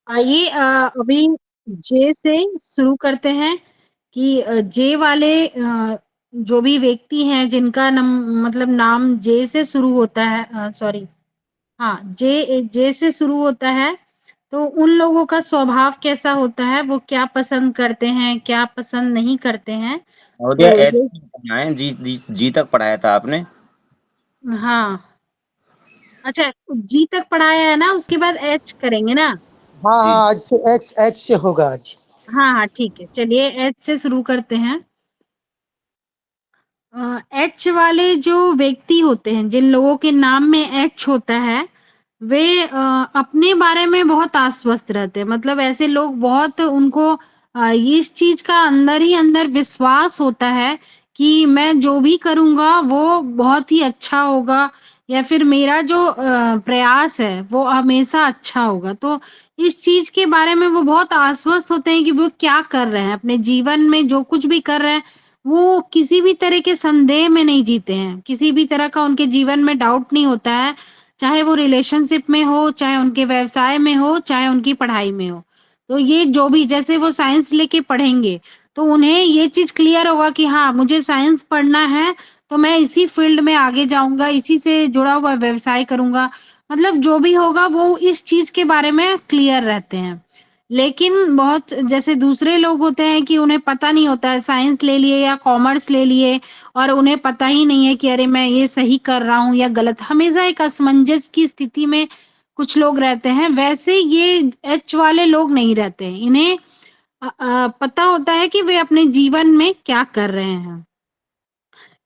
आइए अभी जे से शुरू करते हैं कि जे वाले जो भी व्यक्ति हैं जिनका मतलब नाम जे से शुरू होता है, सॉरी, हाँ, जे से शुरू होता है, तो उन लोगों का स्वभाव कैसा होता है, वो क्या पसंद करते हैं, क्या पसंद नहीं करते हैं। महोदय तो एच ये, पढ़ना है, जी तक पढ़ाया था आपने। हाँ, अच्छा, जी तक पढ़ाया है ना, उसके बाद एच करेंगे ना। हाँ जी हाँ, आज से एच एच से होगा आज। हाँ हाँ, ठीक है, चलिए एच से शुरू करते हैं। एच वाले जो व्यक्ति होते हैं, जिन लोगों के नाम में एच होता है, वे अपने बारे में बहुत आश्वस्त रहते हैं। मतलब ऐसे लोग बहुत, उनको इस चीज का अंदर ही अंदर विश्वास होता है कि मैं जो भी करूंगा वो बहुत ही अच्छा होगा, या फिर मेरा जो प्रयास है वो हमेशा अच्छा होगा। तो इस चीज के बारे में वो बहुत आश्वस्त होते हैं कि वो क्या कर रहे हैं अपने जीवन में, जो कुछ भी कर रहे हैं वो किसी भी तरह के संदेह में नहीं जीते हैं, किसी भी तरह का उनके जीवन में डाउट नहीं होता है, चाहे वो रिलेशनशिप में हो, चाहे उनके व्यवसाय में हो, चाहे उनकी पढ़ाई में हो। तो ये जो भी, जैसे वो साइंस लेके पढ़ेंगे, तो उन्हें ये चीज क्लियर होगा कि हाँ, मुझे साइंस पढ़ना है, तो मैं इसी फील्ड में आगे जाऊंगा, इसी से जुड़ा हुआ व्यवसाय करूंगा। मतलब जो भी होगा वो इस चीज के बारे में क्लियर रहते हैं। लेकिन बहुत जैसे दूसरे लोग होते हैं कि उन्हें पता नहीं होता है, साइंस ले लिए या कॉमर्स ले लिए, और उन्हें पता ही नहीं है कि अरे मैं ये सही कर रहा हूँ या गलत, हमेशा एक असमंजस की स्थिति में कुछ लोग रहते हैं। वैसे ये एच वाले लोग नहीं रहते हैं, इन्हें पता होता है कि वे अपने जीवन में क्या कर रहे हैं,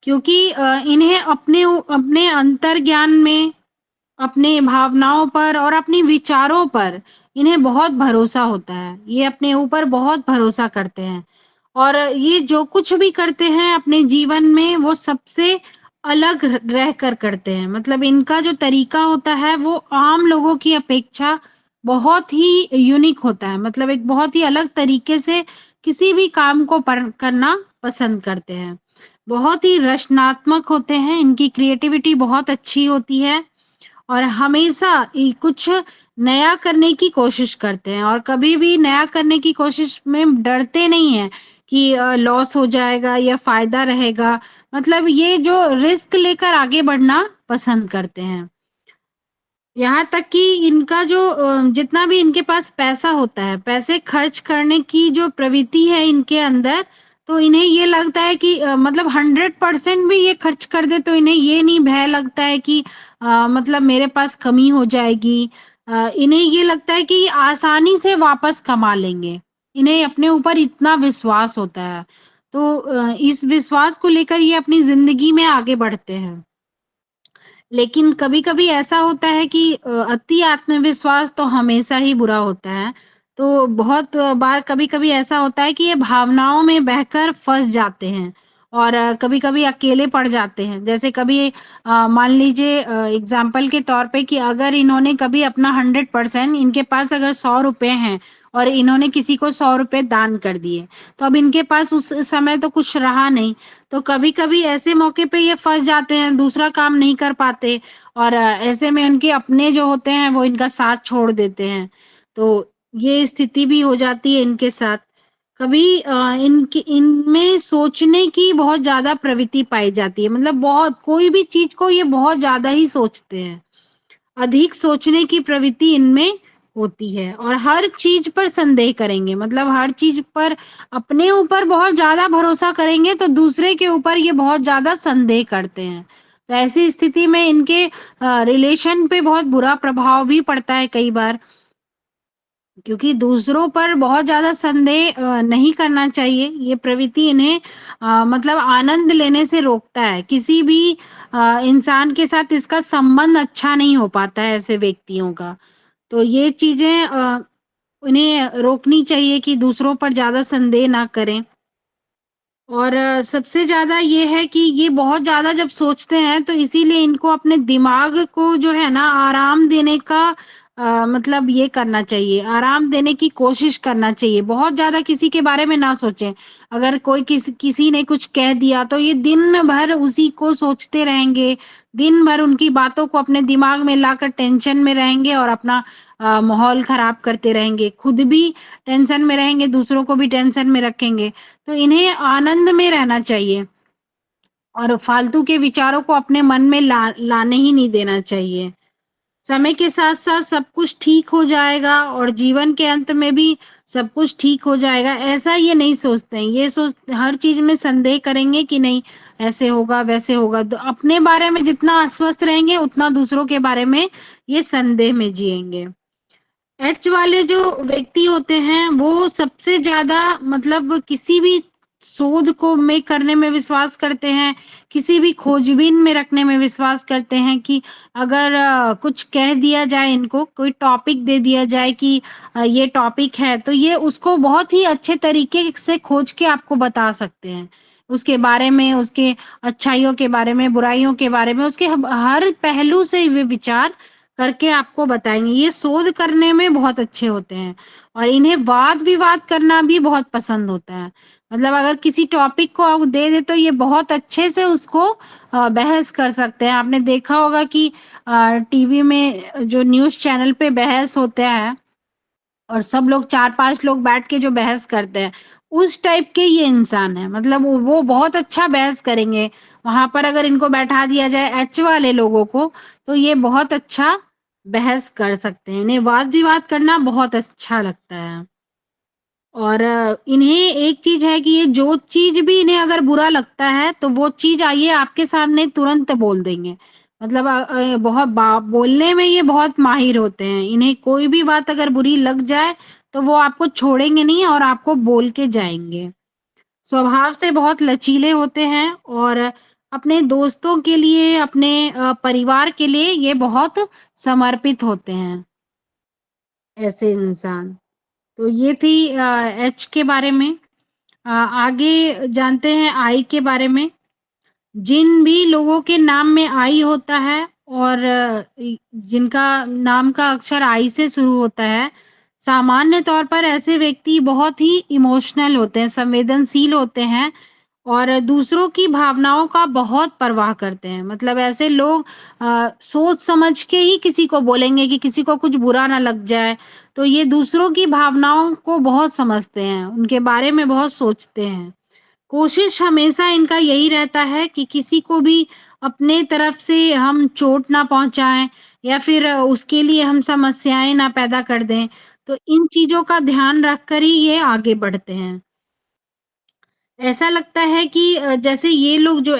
क्योंकि इन्हें अपने अपने अंतर्ज्ञान में, अपने भावनाओं पर और अपनी विचारों पर इन्हें बहुत भरोसा होता है। ये अपने ऊपर बहुत भरोसा करते हैं, और ये जो कुछ भी करते हैं अपने जीवन में वो सबसे अलग रहकर करते हैं। मतलब इनका जो तरीका होता है वो आम लोगों की अपेक्षा बहुत ही यूनिक होता है। मतलब एक बहुत ही अलग तरीके से किसी भी काम को करना पसंद करते हैं। बहुत ही रचनात्मक होते हैं, इनकी क्रिएटिविटी बहुत अच्छी होती है, और हमेशा कुछ नया करने की कोशिश करते हैं, और कभी भी नया करने की कोशिश में डरते नहीं हैं कि लॉस हो जाएगा या फायदा रहेगा। मतलब ये जो रिस्क लेकर आगे बढ़ना पसंद करते हैं। यहाँ तक कि इनका जो जितना भी इनके पास पैसा होता है, पैसे खर्च करने की जो प्रवृत्ति है इनके अंदर, तो इन्हें ये लगता है कि मतलब 100% भी ये खर्च कर दे तो इन्हें ये नहीं भय लगता है कि मतलब मेरे पास कमी हो जाएगी। इन्हें ये लगता है कि आसानी से वापस कमा लेंगे। इन्हें अपने ऊपर इतना विश्वास होता है, तो इस विश्वास को लेकर ये अपनी जिंदगी में आगे बढ़ते हैं। लेकिन कभी-कभी ऐसा होता है कि अति आत्मविश्वास तो हमेशा ही बुरा होता है। तो बहुत बार कभी-कभी ऐसा होता है कि ये भावनाओं में बहकर फँस जाते हैं, और कभी-कभी अकेले पड़ जाते हैं। जैसे कभी मान लीजिए एग्ज़ाम्पल के तौर पे कि अगर इन्होंने कभी अपना 100%, इनके पास अगर ₹100 हैं और इन्होंने किसी को ₹100 दान कर दिए, तो अब इनके पास उस समय तो कुछ रहा नहीं। तो कभी-कभी ऐसे मौके पे ये फँस जाते हैं, दूसरा काम नहीं कर पाते, और ऐसे में उनके अपने जो होते हैं वो इनका साथ छोड़ देते हैं। तो ये स्थिति भी हो जाती है इनके साथ। कभी इनकी इनमें सोचने की बहुत ज़्यादा प्रवृत्ति पाई जाती है। मतलब बहुत, कोई भी चीज़ को ये बहुत ज़्यादा ही सोचते हैं। अधिक सोचने की प्रवृत्ति इनमें होती है, और हर चीज़ पर संदेह करेंगे। मतलब हर चीज़ पर अपने ऊपर बहुत ज़्यादा भरोसा करेंगे, तो दूसरे के ऊपर ये बहुत ज़्यादा संदेह करते हैं। तो ऐसी स्थिति में इनके रिलेशन पे बहुत बुरा प्रभाव भी पड़ता है कई बार, क्योंकि दूसरों पर बहुत ज़्यादा संदेह नहीं करना चाहिए। ये प्रवृत्ति इन्हें मतलब आनंद लेने से रोकता है। किसी भी इंसान के साथ इसका संबंध अच्छा नहीं हो पाता है ऐसे व्यक्तियों का। तो ये चीज़ें उन्हें रोकनी चाहिए कि दूसरों पर ज़्यादा संदेह ना करें। और सबसे ज़्यादा ये है कि ये बहुत ज़्यादा जब सोचते हैं, तो इसीलिए इनको अपने दिमाग को जो है ना आराम देने का मतलब ये करना चाहिए, आराम देने की कोशिश करना चाहिए, बहुत ज़्यादा किसी के बारे में ना सोचें। अगर कोई किसी ने कुछ कह दिया तो ये दिन भर उसी को सोचते रहेंगे, दिन भर उनकी बातों को अपने दिमाग में लाकर टेंशन में रहेंगे और अपना माहौल खराब करते रहेंगे। खुद भी टेंशन में रहेंगे, दूसरों को भी टेंशन में रखेंगे। तो इन्हें आनंद में रहना चाहिए और फालतू के विचारों को अपने मन में लाने ही नहीं देना चाहिए। समय के साथ-साथ सब कुछ ठीक हो जाएगा और जीवन के अंत में भी सब कुछ ठीक हो जाएगा, ऐसा ये नहीं सोचते हैं। ये हर चीज़ में संदेह करेंगे कि नहीं ऐसे होगा, वैसे होगा। तो अपने बारे में जितना आश्वस्त रहेंगे, उतना दूसरों के बारे में ये संदेह में जिएँगे। एच वाले जो व्यक्ति होते हैं, वो सबसे ज़्यादा मतलब किसी भी शोध को में करने में विश्वास करते हैं, किसी भी खोजबीन में रखने में विश्वास करते हैं कि अगर कुछ कह दिया जाए इनको, कोई टॉपिक दे दिया जाए कि ये टॉपिक है, तो ये उसको बहुत ही अच्छे तरीके से खोज के आपको बता सकते हैं। उसके बारे में, उसके अच्छाइयों के बारे में, बुराइयों के बारे में, उसके हर पहलू से वे विचार करके आपको बताएँगे। ये शोध करने में बहुत अच्छे होते हैं और इन्हें वाद-विवाद करना भी बहुत पसंद होता है। मतलब अगर किसी टॉपिक को आप दे दें तो ये बहुत अच्छे से उसको बहस कर सकते हैं। आपने देखा होगा कि टीवी में जो न्यूज़ चैनल पे बहस होता है और सब लोग 4-5 लोग बैठ के जो बहस करते हैं, उस टाइप के ये इंसान हैं। मतलब वो बहुत अच्छा बहस करेंगे। वहाँ पर अगर इनको बैठा दिया जाए एच वाले लोगों को, तो ये बहुत अच्छा बहस कर सकते हैं। इन्हें वाद-विवाद करना बहुत अच्छा लगता है। और इन्हें एक चीज़ है कि ये जो चीज़ भी इन्हें अगर बुरा लगता है, तो वो चीज़ आइए आपके सामने तुरंत बोल देंगे। मतलब बहुत बोलने में ये बहुत माहिर होते हैं। इन्हें कोई भी बात अगर बुरी लग जाए, तो वो आपको छोड़ेंगे नहीं और आपको बोल के जाएँगे। स्वभाव से बहुत लचीले होते हैं और अपने दोस्तों के लिए, अपने परिवार के लिए ये बहुत समर्पित होते हैं, ऐसे इंसान। तो ये थी एच के बारे में। आगे जानते हैं आई के बारे में। जिन भी लोगों के नाम में आई होता है और जिनका नाम का अक्षर आई से शुरू होता है, सामान्य तौर पर ऐसे व्यक्ति बहुत ही इमोशनल होते हैं, संवेदनशील होते हैं और दूसरों की भावनाओं का बहुत परवाह करते हैं। मतलब ऐसे लोग सोच समझ के ही किसी को बोलेंगे कि किसी को कुछ बुरा ना लग जाए। तो ये दूसरों की भावनाओं को बहुत समझते हैं, उनके बारे में बहुत सोचते हैं। कोशिश हमेशा इनका यही रहता है कि किसी को भी अपने तरफ से हम चोट ना पहुँचाएँ या फिर उसके लिए हम समस्याएँ ना पैदा कर दें। तो इन चीज़ों का ध्यान रखकर ही ये आगे बढ़ते हैं। ऐसा लगता है कि जैसे ये लोग जो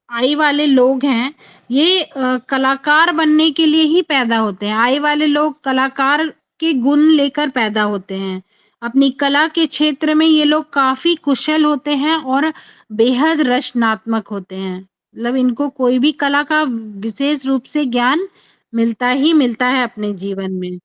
आई वाले लोग हैं, ये कलाकार बनने के लिए ही पैदा होते हैं। आई वाले लोग कलाकार के गुण लेकर पैदा होते हैं। अपनी कला के क्षेत्र में ये लोग काफ़ी कुशल होते हैं और बेहद रचनात्मक होते हैं। मतलब इनको कोई भी कला का विशेष रूप से ज्ञान मिलता ही मिलता है अपने जीवन में।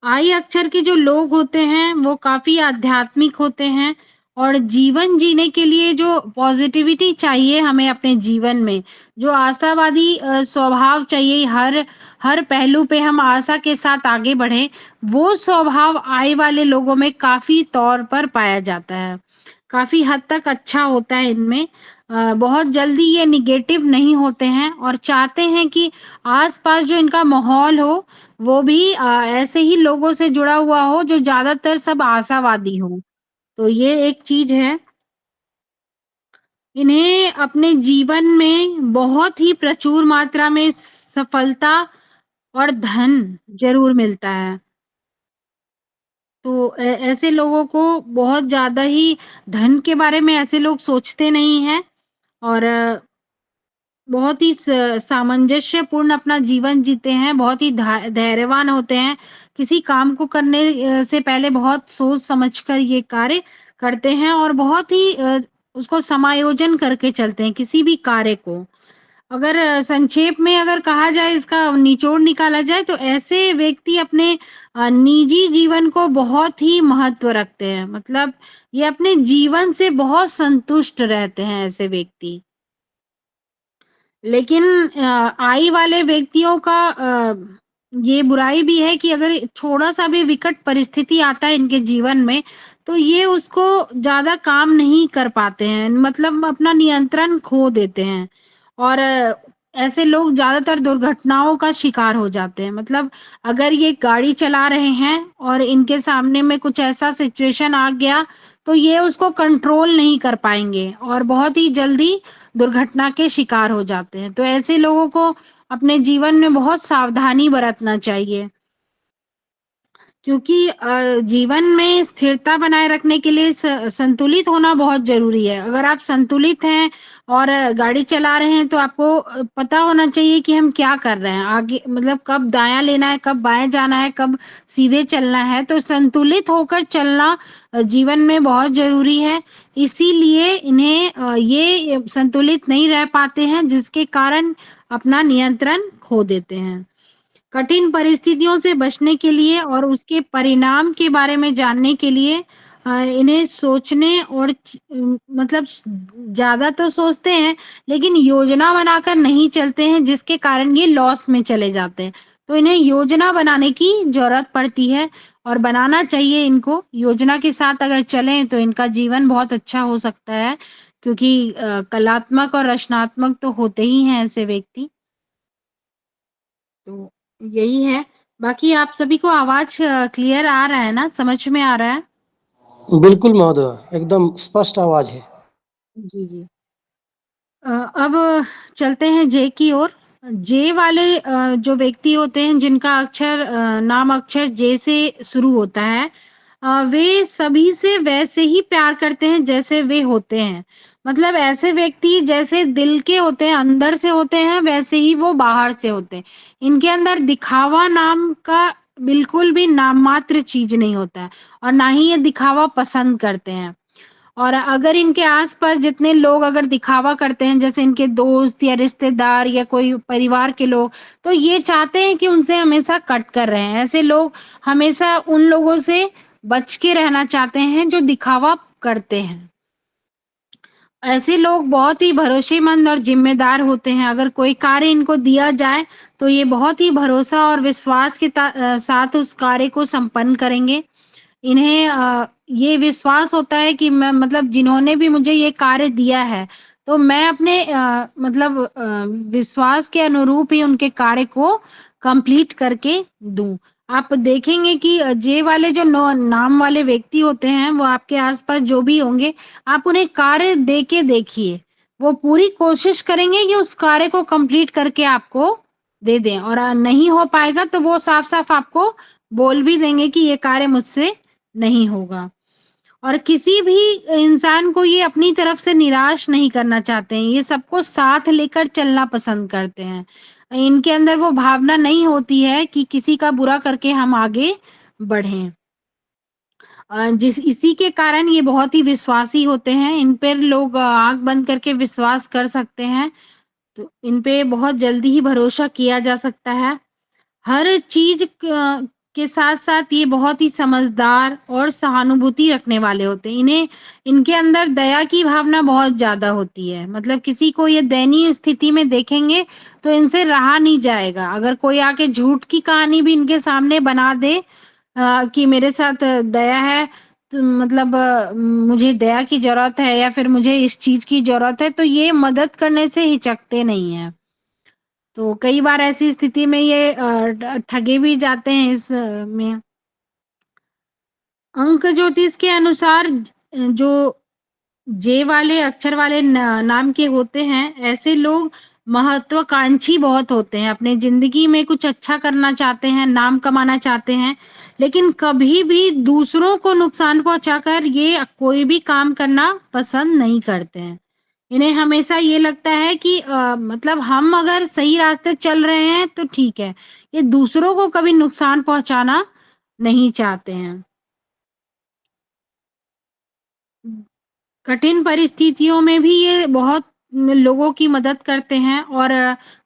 आई अक्षर के जो लोग होते हैं, वो काफ़ी आध्यात्मिक होते हैं और जीवन जीने के लिए जो पॉज़िटिविटी चाहिए हमें अपने जीवन में, जो आशावादी स्वभाव चाहिए, हर हर पहलू पे हम आशा के साथ आगे बढ़ें, वो स्वभाव आई वाले लोगों में काफ़ी तौर पर पाया जाता है। काफ़ी हद तक अच्छा होता है इनमें। बहुत जल्दी ये नेगेटिव नहीं होते हैं और चाहते हैं कि आस-पास जो इनका माहौल हो, वो भी ऐसे ही लोगों से जुड़ा हुआ हो जो ज़्यादातर सब आशावादी हों। तो ये एक चीज़ है। इन्हें अपने जीवन में बहुत ही प्रचुर मात्रा में सफलता और धन ज़रूर मिलता है। तो ऐसे लोगों को बहुत ज़्यादा ही धन के बारे में ऐसे लोग सोचते नहीं हैं और बहुत ही सामंजस्यपूर्ण अपना जीवन जीते हैं, बहुत ही धैर्यवान होते हैं। किसी काम को करने से पहले बहुत सोच समझ कर ये कार्य करते हैं और बहुत ही उसको समायोजन करके चलते हैं किसी भी कार्य को। अगर संक्षेप में अगर कहा जाए इसका निचोड़ निकाला जाए तो ऐसे व्यक्ति अपने निजी जीवन को बहुत ही महत्व रखते हैं। मतलब ये अपने जीवन से बहुत संतुष्ट रहते हैं ऐसे व्यक्ति। लेकिन आई वाले व्यक्तियों का ये बुराई भी है कि अगर थोड़ा-सा भी विकट परिस्थिति आता है इनके जीवन में, तो ये उसको ज़्यादा काम नहीं कर पाते हैं, मतलब अपना नियंत्रण खो देते हैं और ऐसे लोग ज़्यादातर दुर्घटनाओं का शिकार हो जाते हैं। मतलब अगर ये गाड़ी चला रहे हैं और इनके सामने में कुछ ऐसा सिचुएशन आ गया, तो ये उसको कंट्रोल नहीं कर पाएँगे और बहुत ही जल्दी दुर्घटना के शिकार हो जाते हैं। तो ऐसे लोगों को अपने जीवन में बहुत सावधानी बरतना चाहिए। क्योंकि जीवन में स्थिरता बनाए रखने के लिए संतुलित होना बहुत ज़रूरी है। अगर आप संतुलित हैं और गाड़ी चला रहे हैं तो आपको पता होना चाहिए कि हम क्या कर रहे हैं। आगे मतलब कब दायाँ लेना है, कब बाएँ जाना है, कब सीधे चलना है। तो संतुलित होकर चलना जीवन में बहुत ज़रूरी है। इसीलिए इन्हें ये संतुलित नहीं रह पाते हैं जिसके कारण अपना नियंत्रण खो देते हैं। कठिन परिस्थितियों से बचने के लिए और उसके परिणाम के बारे में जानने के लिए इन्हें सोचने और मतलब ज़्यादा तो सोचते हैं, लेकिन योजना बनाकर नहीं चलते हैं, जिसके कारण ये लॉस में चले जाते हैं। तो इन्हें योजना बनाने की ज़रूरत पड़ती है और बनाना चाहिए इनको। योजना के साथ अगर चलें, तो इनका जीवन बहुत अच्छा हो सकता है, क्योंकि कलात्मक और रचनात्मक तो होते ही हैं ऐसे व्यक्ति। तो यही है। बाकी आप सभी को आवाज़ क्लियर आ रहा है ना? समझ में आ रहा है? बिल्कुल महोदय, एकदम स्पष्ट आवाज है। जी, जी। अब चलते हैं जे की ओर। जे वाले जो व्यक्ति होते हैं जिनका नाम अक्षर जे से शुरू होता है, वे सभी से वैसे ही प्यार करते हैं जैसे वे होते हैं। मतलब ऐसे व्यक्ति जैसे दिल के होते हैं, अंदर से होते हैं, वैसे ही वो बाहर से होते हैं। इनके अंदर दिखावा नाम का बिल्कुल भी नाम मात्र चीज़ नहीं होता है और ना ही ये दिखावा पसंद करते हैं। और अगर इनके आस-पास जितने लोग अगर दिखावा करते हैं, जैसे इनके दोस्त या रिश्तेदार या कोई परिवार के लोग, तो ये चाहते हैं कि उनसे हमेशा कट कर रहें। ऐसे लोग हमेशा उन लोगों से बच के रहना चाहते हैं जो दिखावा करते हैं। ऐसे लोग बहुत ही भरोसेमंद और ज़िम्मेदार होते हैं। अगर कोई कार्य इनको दिया जाए, तो ये बहुत ही भरोसा और विश्वास के साथ उस कार्य को संपन्न करेंगे। इन्हें ये विश्वास होता है कि मैं मतलब जिन्होंने भी मुझे ये कार्य दिया है, तो मैं अपने विश्वास के अनुरूप ही उनके कार्य को कंप्लीट करके दूँ। आप देखेंगे कि जे वाले जो नो नाम वाले व्यक्ति होते हैं, वो आपके आस-पास जो भी होंगे, आप उन्हें कार्य दे के देखिए। वो पूरी कोशिश करेंगे कि उस कार्य को कंप्लीट करके आपको दे दें और नहीं हो पाएगा तो वो साफ-साफ आपको बोल भी देंगे कि ये कार्य मुझसे नहीं होगा। और किसी भी इंसान को ये अपनी तरफ से निराश नहीं करना चाहते हैं, ये सबको साथ लेकर चलना पसंद करते हैं। इनके अंदर वो भावना नहीं होती है कि किसी का बुरा करके हम आगे बढ़ें। जिस इसी के कारण ये बहुत ही विश्वासी होते हैं, इन पर लोग आँख बंद करके विश्वास कर सकते हैं, तो इन पे बहुत जल्दी ही भरोसा किया जा सकता है। हर चीज़ के साथ-साथ ये बहुत ही समझदार और सहानुभूति रखने वाले होते हैं। इनके अंदर दया की भावना बहुत ज़्यादा होती है। मतलब किसी को ये दयनीय स्थिति में देखेंगे, तो इनसे रहा नहीं जाएगा। अगर कोई आके झूठ की कहानी भी इनके सामने बना दे कि मेरे साथ दया है, तो मतलब मुझे दया की ज़रूरत है या फिर मुझे इस चीज़ की ज़रूरत है, तो ये मदद करने से हिचकते नहीं हैं। तो कई बार ऐसी स्थिति में ये ठगे भी जाते हैं में। अंक ज्योतिष के अनुसार जो जे वाले अक्षर वाले नाम के होते हैं, ऐसे लोग महत्वाकांक्षी बहुत होते हैं, अपने ज़िंदगी में कुछ अच्छा करना चाहते हैं, नाम कमाना चाहते हैं, लेकिन कभी भी दूसरों को नुकसान पहुँचाकर ये कोई भी काम करना पसंद नहीं करते हैं। इन्हें हमेशा ये लगता है कि मतलब हम अगर सही रास्ते चल रहे हैं तो ठीक है, ये दूसरों को कभी नुकसान पहुँचाना नहीं चाहते हैं। कठिन परिस्थितियों में भी ये बहुत लोगों की मदद करते हैं और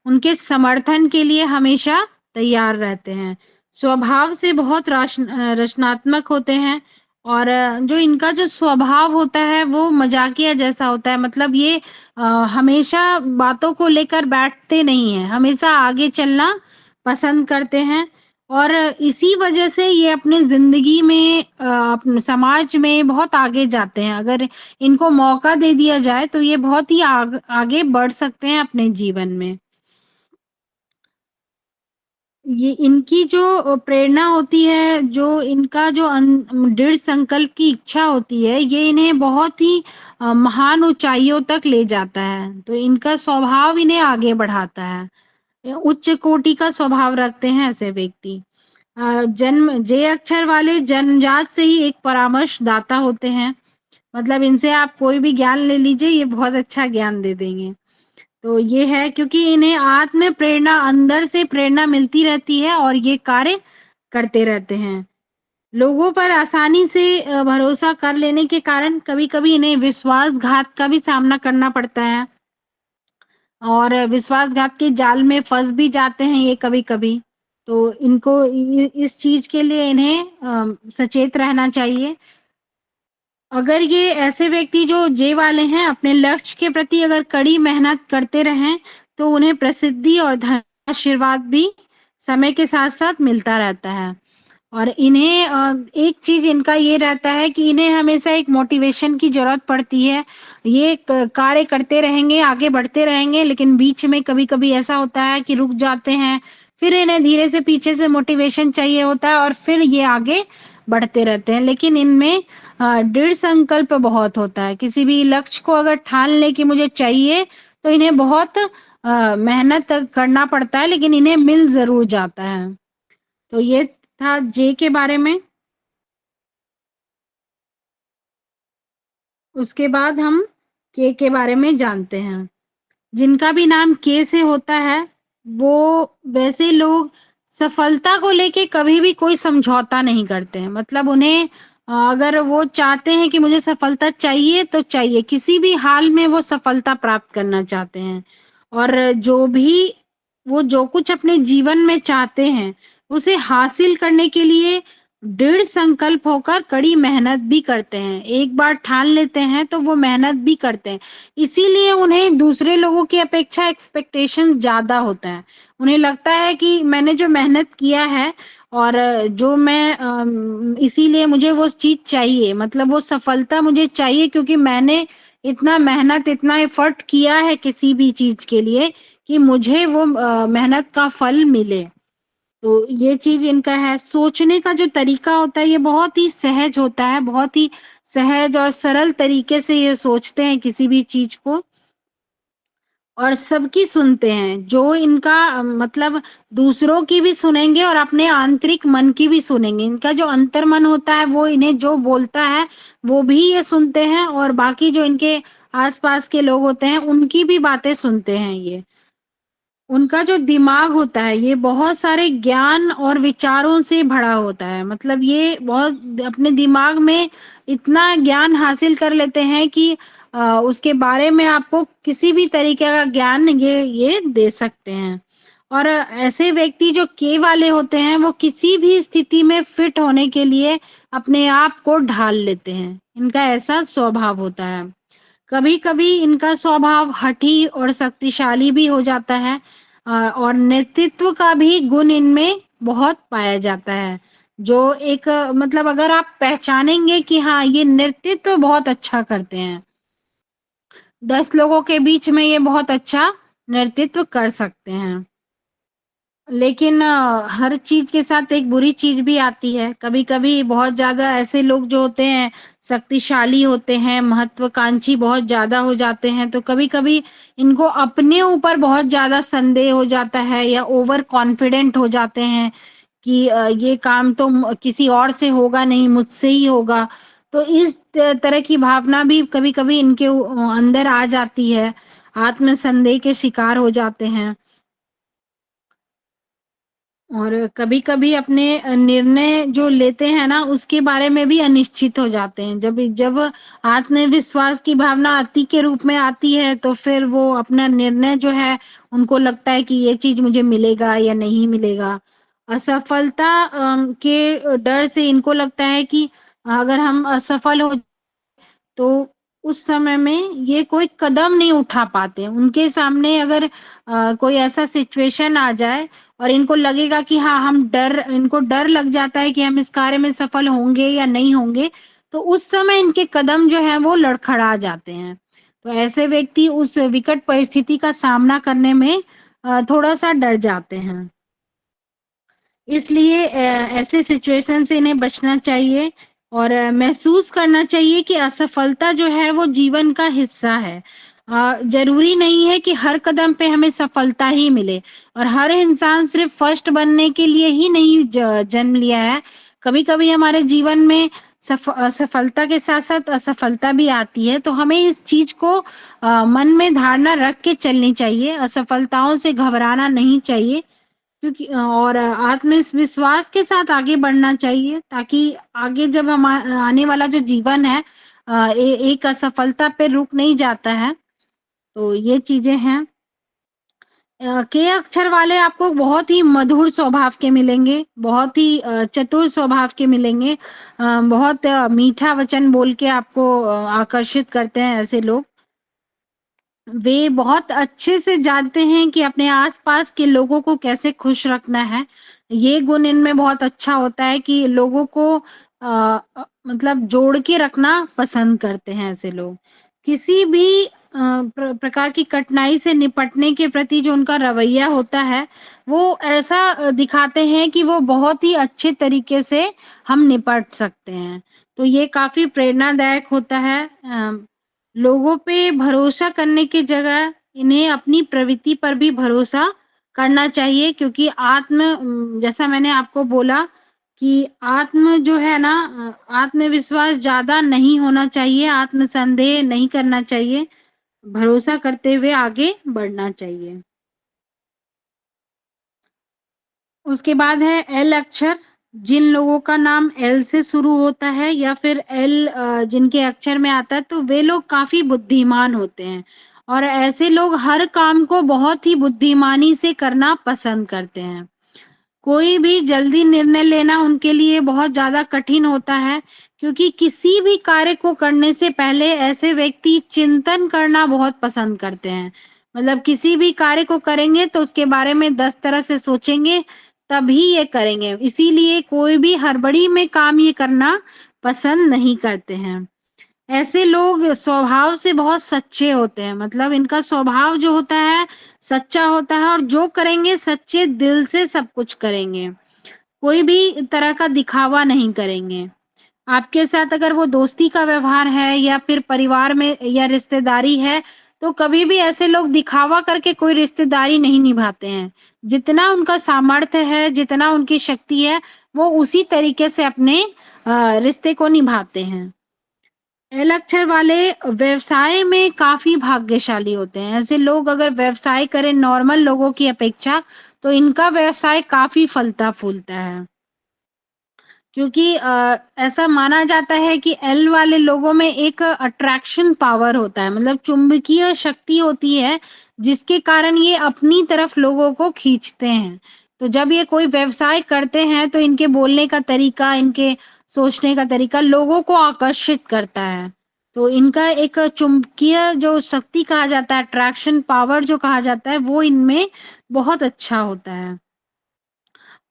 उनके समर्थन के लिए हमेशा तैयार रहते हैं। स्वभाव से बहुत रचनात्मक होते हैं और जो इनका जो स्वभाव होता है वो मज़ाकिया जैसा होता है। मतलब ये हमेशा बातों को लेकर बैठते नहीं हैं, हमेशा आगे चलना पसंद करते हैं और इसी वजह से ये अपने ज़िंदगी में अपने समाज में बहुत आगे जाते हैं। अगर इनको मौका दे दिया जाए तो ये बहुत ही आगे बढ़ सकते हैं अपने जीवन में। ये इनकी जो प्रेरणा होती है, जो इनका जो दृढ़ संकल्प की इच्छा होती है, ये इन्हें बहुत ही महान ऊँचाइयों तक ले जाता है। तो इनका स्वभाव इन्हें आगे बढ़ाता है। उच्च कोटि का स्वभाव रखते हैं ऐसे व्यक्ति। जन्म जे अक्षर वाले जन्मजात से ही एक परामर्शदाता होते हैं। मतलब इनसे आप कोई भी ज्ञान ले लीजिए, ये बहुत अच्छा ज्ञान दे देंगे। तो ये है क्योंकि इन्हें आत्म प्रेरणा अंदर से प्रेरणा मिलती रहती है और ये कार्य करते रहते हैं। लोगों पर आसानी से भरोसा कर लेने के कारण कभी-कभी इन्हें विश्वासघात का भी सामना करना पड़ता है और विश्वासघात के जाल में फँस भी जाते हैं ये कभी-कभी। तो इनको इस चीज़ के लिए इन्हें सचेत रहना चाहिए। अगर ये ऐसे व्यक्ति जो जे वाले हैं अपने लक्ष्य के प्रति अगर कड़ी मेहनत करते रहें, तो उन्हें प्रसिद्धि और धन आशीर्वाद भी समय के साथ-साथ मिलता रहता है। और इन्हें एक चीज़ इनका ये रहता है कि इन्हें हमेशा एक मोटिवेशन की ज़रूरत पड़ती है। ये क कार्य करते रहेंगे, आगे बढ़ते रहेंगे, लेकिन बीच में कभी-कभी ऐसा होता है कि रुक जाते हैं, फिर इन्हें धीरे से पीछे से मोटिवेशन चाहिए होता है और फिर ये आगे बढ़ते रहते हैं। लेकिन इनमें दृढ़ संकल्प बहुत होता है। किसी भी लक्ष्य को अगर ठान लें कि मुझे चाहिए, तो इन्हें बहुत मेहनत करना पड़ता है, लेकिन इन्हें मिल ज़रूर जाता है। तो ये था जे के बारे में। उसके बाद हम के बारे में जानते हैं। जिनका भी नाम के से होता है, वो वैसे लोग सफलता को लेके कभी भी कोई समझौता नहीं करते हैं। मतलब उन्हें अगर वो चाहते हैं कि मुझे सफलता चाहिए तो चाहिए, किसी भी हाल में वो सफलता प्राप्त करना चाहते हैं। और वो जो कुछ अपने जीवन में चाहते हैं, उसे हासिल करने के लिए दृढ़ संकल्प होकर कड़ी मेहनत भी करते हैं। एक बार ठान लेते हैं तो वो मेहनत भी करते हैं। इसीलिए उन्हें दूसरे लोगों की अपेक्षा एक्सपेक्टेशंस ज़्यादा होता है। उन्हें लगता है कि मैंने जो मेहनत किया है और जो मैं इसीलिए मुझे वो चीज़ चाहिए, मतलब वो सफलता मुझे चाहिए क्योंकि मैंने इतना मेहनत, इतना एफर्ट किया है किसी भी चीज़ के लिए कि मुझे वो मेहनत का फल मिले। तो ये चीज़ इनका है। सोचने का जो तरीका होता है ये बहुत ही सहज होता है, बहुत ही सहज और सरल तरीके से ये सोचते हैं किसी भी चीज़ को और सबकी सुनते हैं। जो इनका मतलब दूसरों की भी सुनेंगे और अपने आंतरिक मन की भी सुनेंगे। इनका जो अंतर्मन होता है वो इन्हें जो बोलता है वो भी ये सुनते हैं और बाकी जो इनके आस-पास के लोग होते हैं उनकी भी बातें सुनते हैं ये। उनका जो दिमाग होता है ये बहुत सारे ज्ञान और विचारों से भरा होता है। मतलब ये बहुत अपने दिमाग में इतना ज्ञान हासिल कर लेते हैं कि उसके बारे में आपको किसी भी तरीके का ज्ञान ये दे सकते हैं। और ऐसे व्यक्ति जो के वाले होते हैं वो किसी भी स्थिति में फिट होने के लिए अपने आप को ढाल लेते हैं। इनका ऐसा स्वभाव होता है। कभी-कभी इनका स्वभाव हठी और शक्तिशाली भी हो जाता है और नेतृत्व का भी गुण इनमें बहुत पाया जाता है। जो एक मतलब अगर आप पहचानेंगे कि हाँ, ये नेतृत्व बहुत अच्छा करते हैं। 10 लोगों के बीच में ये बहुत अच्छा नेतृत्व कर सकते हैं। लेकिन हर चीज़ के साथ एक बुरी चीज़ भी आती है। कभी-कभी बहुत ज़्यादा ऐसे लोग जो होते हैं, शक्तिशाली होते हैं, महत्वाकांक्षी बहुत ज़्यादा हो जाते हैं, तो कभी-कभी इनको अपने ऊपर बहुत ज़्यादा संदेह हो जाता है या ओवर कॉन्फिडेंट हो जाते हैं कि ये काम तो किसी और से होगा नहीं, मुझसे ही होगा। तो इस तरह की भावना भी कभी-कभी इनके अंदर आ जाती है। आत्मसंदेह के शिकार हो जाते हैं। और कभी-कभी अपने निर्णय जो लेते हैं ना, उसके बारे में भी अनिश्चित हो जाते हैं। जब जब आत्मविश्वास की भावना अति के रूप में आती है, तो फिर वो अपना निर्णय जो है, उनको लगता है कि ये चीज़ मुझे मिलेगा या नहीं मिलेगा। असफलता के डर से इनको लगता है कि अगर हम असफल हो तो उस समय में ये कोई कदम नहीं उठा पाते। उनके सामने अगर कोई ऐसा सिचुएशन आ जाए और इनको लगेगा कि हाँ, इनको डर लग जाता है कि हम इस कार्य में सफल होंगे या नहीं होंगे, तो उस समय इनके कदम जो हैं वो लड़खड़ा जाते हैं। तो ऐसे व्यक्ति उस विकट परिस्थिति का सामना करने में थोड़ा-सा डर जाते हैं। इसलिए ऐसे सिचुएशन से इन्हें बचना चाहिए और महसूस करना चाहिए कि असफलता जो है वो जीवन का हिस्सा है। ज़रूरी नहीं है कि हर कदम पे हमें सफलता ही मिले और हर इंसान सिर्फ फर्स्ट बनने के लिए ही नहीं जन्म लिया है। कभी-कभी हमारे जीवन में असफलता के साथ-साथ असफलता भी आती है, तो हमें इस चीज़ को मन में धारणा रख के चलनी चाहिए। असफलताओं से घबराना नहीं चाहिए क्योंकि और आत्मविश्वास के साथ आगे बढ़ना चाहिए ताकि आगे जब आने वाला जो जीवन है एक असफलता पे रुक नहीं जाता है। तो ये चीजें हैं। के अक्षर वाले आपको बहुत ही मधुर स्वभाव के मिलेंगे, बहुत ही चतुर स्वभाव के मिलेंगे, बहुत मीठा वचन बोल के आपको आकर्षित करते हैं ऐसे लोग। वे बहुत अच्छे से जानते हैं कि अपने आस-पास के लोगों को कैसे खुश रखना है। ये गुण इनमें बहुत अच्छा होता है कि लोगों को मतलब जोड़ के रखना पसंद करते हैं ऐसे लोग। किसी भी प्रकार की कठिनाई से निपटने के प्रति जो उनका रवैया होता है, वो ऐसा दिखाते हैं कि वो बहुत ही अच्छे तरीके से हम निपट सकते हैं। तो ये काफ़ी प्रेरणादायक होता है। लोगों पे भरोसा करने की जगह इन्हें अपनी प्रवृत्ति पर भी भरोसा करना चाहिए क्योंकि जैसा मैंने आपको बोला कि आत्म जो है ना आत्मविश्वास ज़्यादा नहीं होना चाहिए, आत्मसंदेह नहीं करना चाहिए, भरोसा करते हुए आगे बढ़ना चाहिए। उसके बाद है एल अक्षर। जिन लोगों का नाम एल से शुरू होता है या फिर एल जिनके अक्षर में आता है तो वे लोग काफ़ी बुद्धिमान होते हैं और ऐसे लोग हर काम को बहुत ही बुद्धिमानी से करना पसंद करते हैं। कोई भी जल्दी निर्णय लेना उनके लिए बहुत ज़्यादा कठिन होता है क्योंकि किसी भी कार्य को करने से पहले ऐसे व्यक्ति चिंतन करना बहुत पसंद करते हैं। मतलब किसी भी कार्य को करेंगे तो उसके बारे में 10 तरह से सोचेंगे तभी ये करेंगे। इसीलिए कोई भी हड़बड़ी में काम ये करना पसंद नहीं करते हैं। ऐसे लोग स्वभाव से बहुत सच्चे होते हैं, मतलब इनका स्वभाव जो होता है सच्चा होता है और जो करेंगे सच्चे दिल से सब कुछ करेंगे। कोई भी तरह का दिखावा नहीं करेंगे। आपके साथ अगर वो दोस्ती का व्यवहार है या फिर परिवार में या रिश्तेदारी है, तो कभी भी ऐसे लोग दिखावा करके कोई रिश्तेदारी नहीं निभाते हैं। जितना उनका सामर्थ्य है, जितना उनकी शक्ति है, वो उसी तरीके से अपने रिश्ते को निभाते हैं। एल अक्षर वाले व्यवसाय में काफ़ी भाग्यशाली होते हैं। ऐसे लोग अगर व्यवसाय करें नॉर्मल लोगों की अपेक्षा, तो इनका व्यवसाय काफ़ी फलता-फूलता है। क्योंकि ऐसा माना जाता है कि एल वाले लोगों में एक अट्रैक्शन पावर होता है, मतलब चुंबकीय शक्ति होती है, जिसके कारण ये अपनी तरफ लोगों को खींचते हैं। तो जब ये कोई व्यवसाय करते हैं, तो इनके बोलने का तरीका, इनके सोचने का तरीका लोगों को आकर्षित करता है। तो इनका एक चुंबकीय जो शक्ति कहा जाता है, अट्रैक्शन पावर जो कहा जाता है, वो इनमें बहुत अच्छा होता है।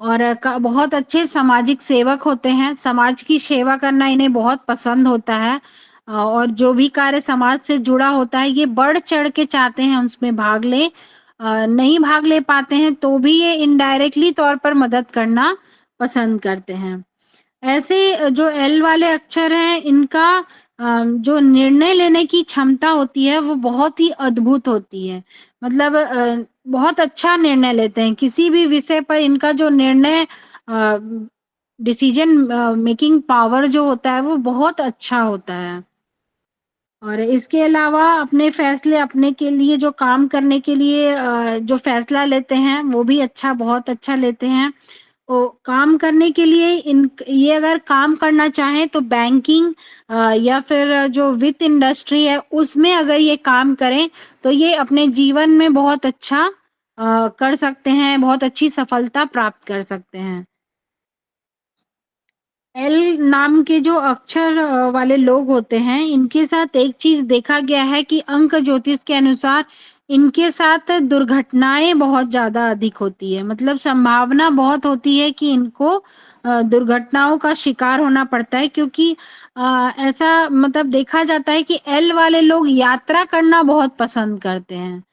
और बहुत अच्छे सामाजिक सेवक होते हैं, समाज की सेवा करना इन्हें बहुत पसंद होता है। और जो भी कार्य समाज से जुड़ा होता है, ये बढ़-चढ़ के चाहते हैं उसमें भाग लें। नहीं भाग ले पाते हैं, तो भी ये इनडायरेक्टली तौर पर मदद करना पसंद करते हैं। ऐसे जो एल वाले अक्षर हैं, इनका जो निर्णय लेने की क्षमता होती है, वो बहुत ही अद्भुत होती है। मतलब बहुत अच्छा निर्णय लेते हैं। किसी भी विषय पर इनका जो निर्णय डिसीजन मेकिंग पावर जो होता है, वो बहुत अच्छा होता है। और इसके अलावा अपने फैसले अपने के लिए जो काम करने के लिए जो फैसला लेते हैं, वो भी बहुत अच्छा लेते हैं। काम करने के लिए ये अगर काम करना चाहें तो बैंकिंग या फिर जो वित्त इंडस्ट्री है उसमें अगर ये काम करें तो ये अपने जीवन में बहुत अच्छा कर सकते हैं, बहुत अच्छी सफलता प्राप्त कर सकते हैं। एल नाम के जो अक्षर वाले लोग होते हैं, इनके साथ एक चीज देखा गया है कि अंक ज्योतिष के अनुसार इनके साथ दुर्घटनाएं बहुत ज्यादा अधिक होती है, मतलब संभावना बहुत होती है कि इनको दुर्घटनाओं का शिकार होना पड़ता है, क्योंकि ऐसा मतलब देखा जाता है कि एल वाले लोग यात्रा करना बहुत पसंद करते हैं।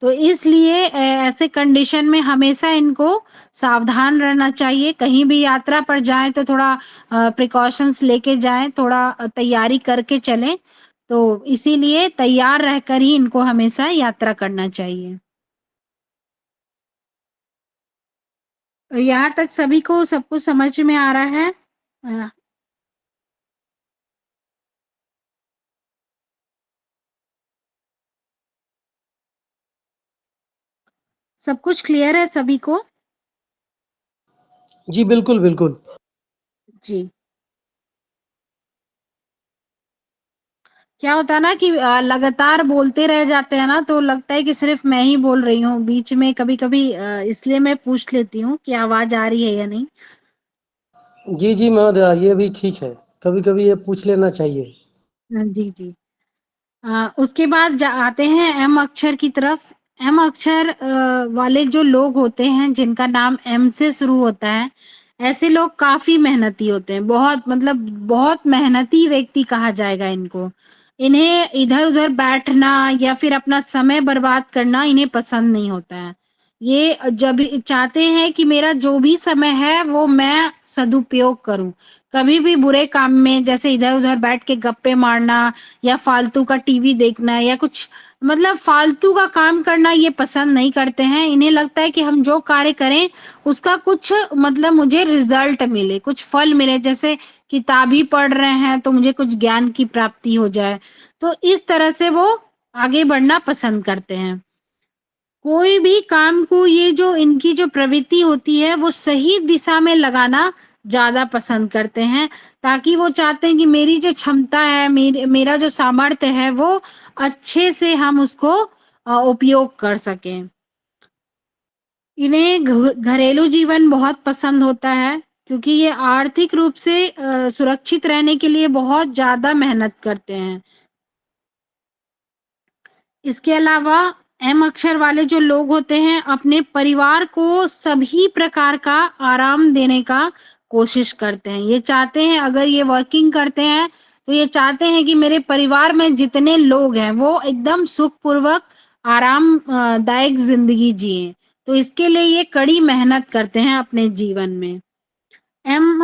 तो इसलिए ऐसे कंडीशन में हमेशा इनको सावधान रहना चाहिए। कहीं भी यात्रा पर जाएं तो थोड़ा प्रिकॉशंस लेके जाएं, थोड़ा तैयारी करके चलें। तो इसीलिए तैयार रहकर ही इनको हमेशा यात्रा करना चाहिए। यहाँ तक सभी को सब कुछ समझ में आ रहा है? अ, सब कुछ क्लियर है सभी को? जी बिल्कुल बिल्कुल। जी। क्या होता है ना कि लगातार बोलते रह जाते हैं ना, तो लगता है कि सिर्फ मैं ही बोल रही हूँ बीच में कभी-कभी, इसलिए मैं पूछ लेती हूँ कि आवाज आ रही है या नहीं। जी जी महोदय, ये भी ठीक है, कभी कभी ये पूछ लेना चाहिए। जी जी। उसके बाद आते हैं एम अक्षर की तरफ। एम अक्षर वाले जो लोग होते हैं जिनका नाम एम से शुरू होता है, ऐसे लोग काफी मेहनती होते हैं, बहुत मतलब बहुत मेहनती व्यक्ति कहा जाएगा इनको। इन्हें इधर उधर बैठना या फिर अपना समय बर्बाद करना इन्हें पसंद नहीं होता है। ये जब चाहते हैं कि मेरा जो भी समय है वो मैं सदुपयोग करूं, कभी भी बुरे काम में जैसे इधर उधर बैठ के गप्पे मारना या फालतू का टीवी देखना या कुछ मतलब फालतू का काम करना ये पसंद नहीं करते हैं। इन्हें लगता है कि हम जो कार्य करें उसका कुछ मतलब मुझे रिजल्ट मिले, कुछ फल मिले, जैसे किताब ही पढ़ रहे हैं तो मुझे कुछ ज्ञान की प्राप्ति हो जाए। तो इस तरह से वो आगे बढ़ना पसंद करते हैं। कोई भी काम को ये जो इनकी जो प्रवृत्ति होती है वो सही दिशा में लगाना ज्यादा पसंद करते हैं, ताकि वो चाहते हैं कि मेरी जो क्षमता है, मेरा जो सामर्थ्य है वो अच्छे से हम उसको उपयोग कर सकें। इन्हें घरेलू जीवन बहुत पसंद होता है, क्योंकि ये आर्थिक रूप से सुरक्षित रहने के लिए बहुत ज्यादा मेहनत करते हैं। इसके अलावा एम अक्षर वाले जो लोग होते हैं अपने परिवार को सभी प्रकार का आराम देने का कोशिश करते हैं। ये चाहते हैं, अगर ये वर्किंग करते हैं तो ये चाहते हैं कि मेरे परिवार में जितने लोग हैं वो एकदम सुखपूर्वक आराम दायक जिंदगी जिए। तो इसके लिए ये कड़ी मेहनत करते हैं अपने जीवन में। एम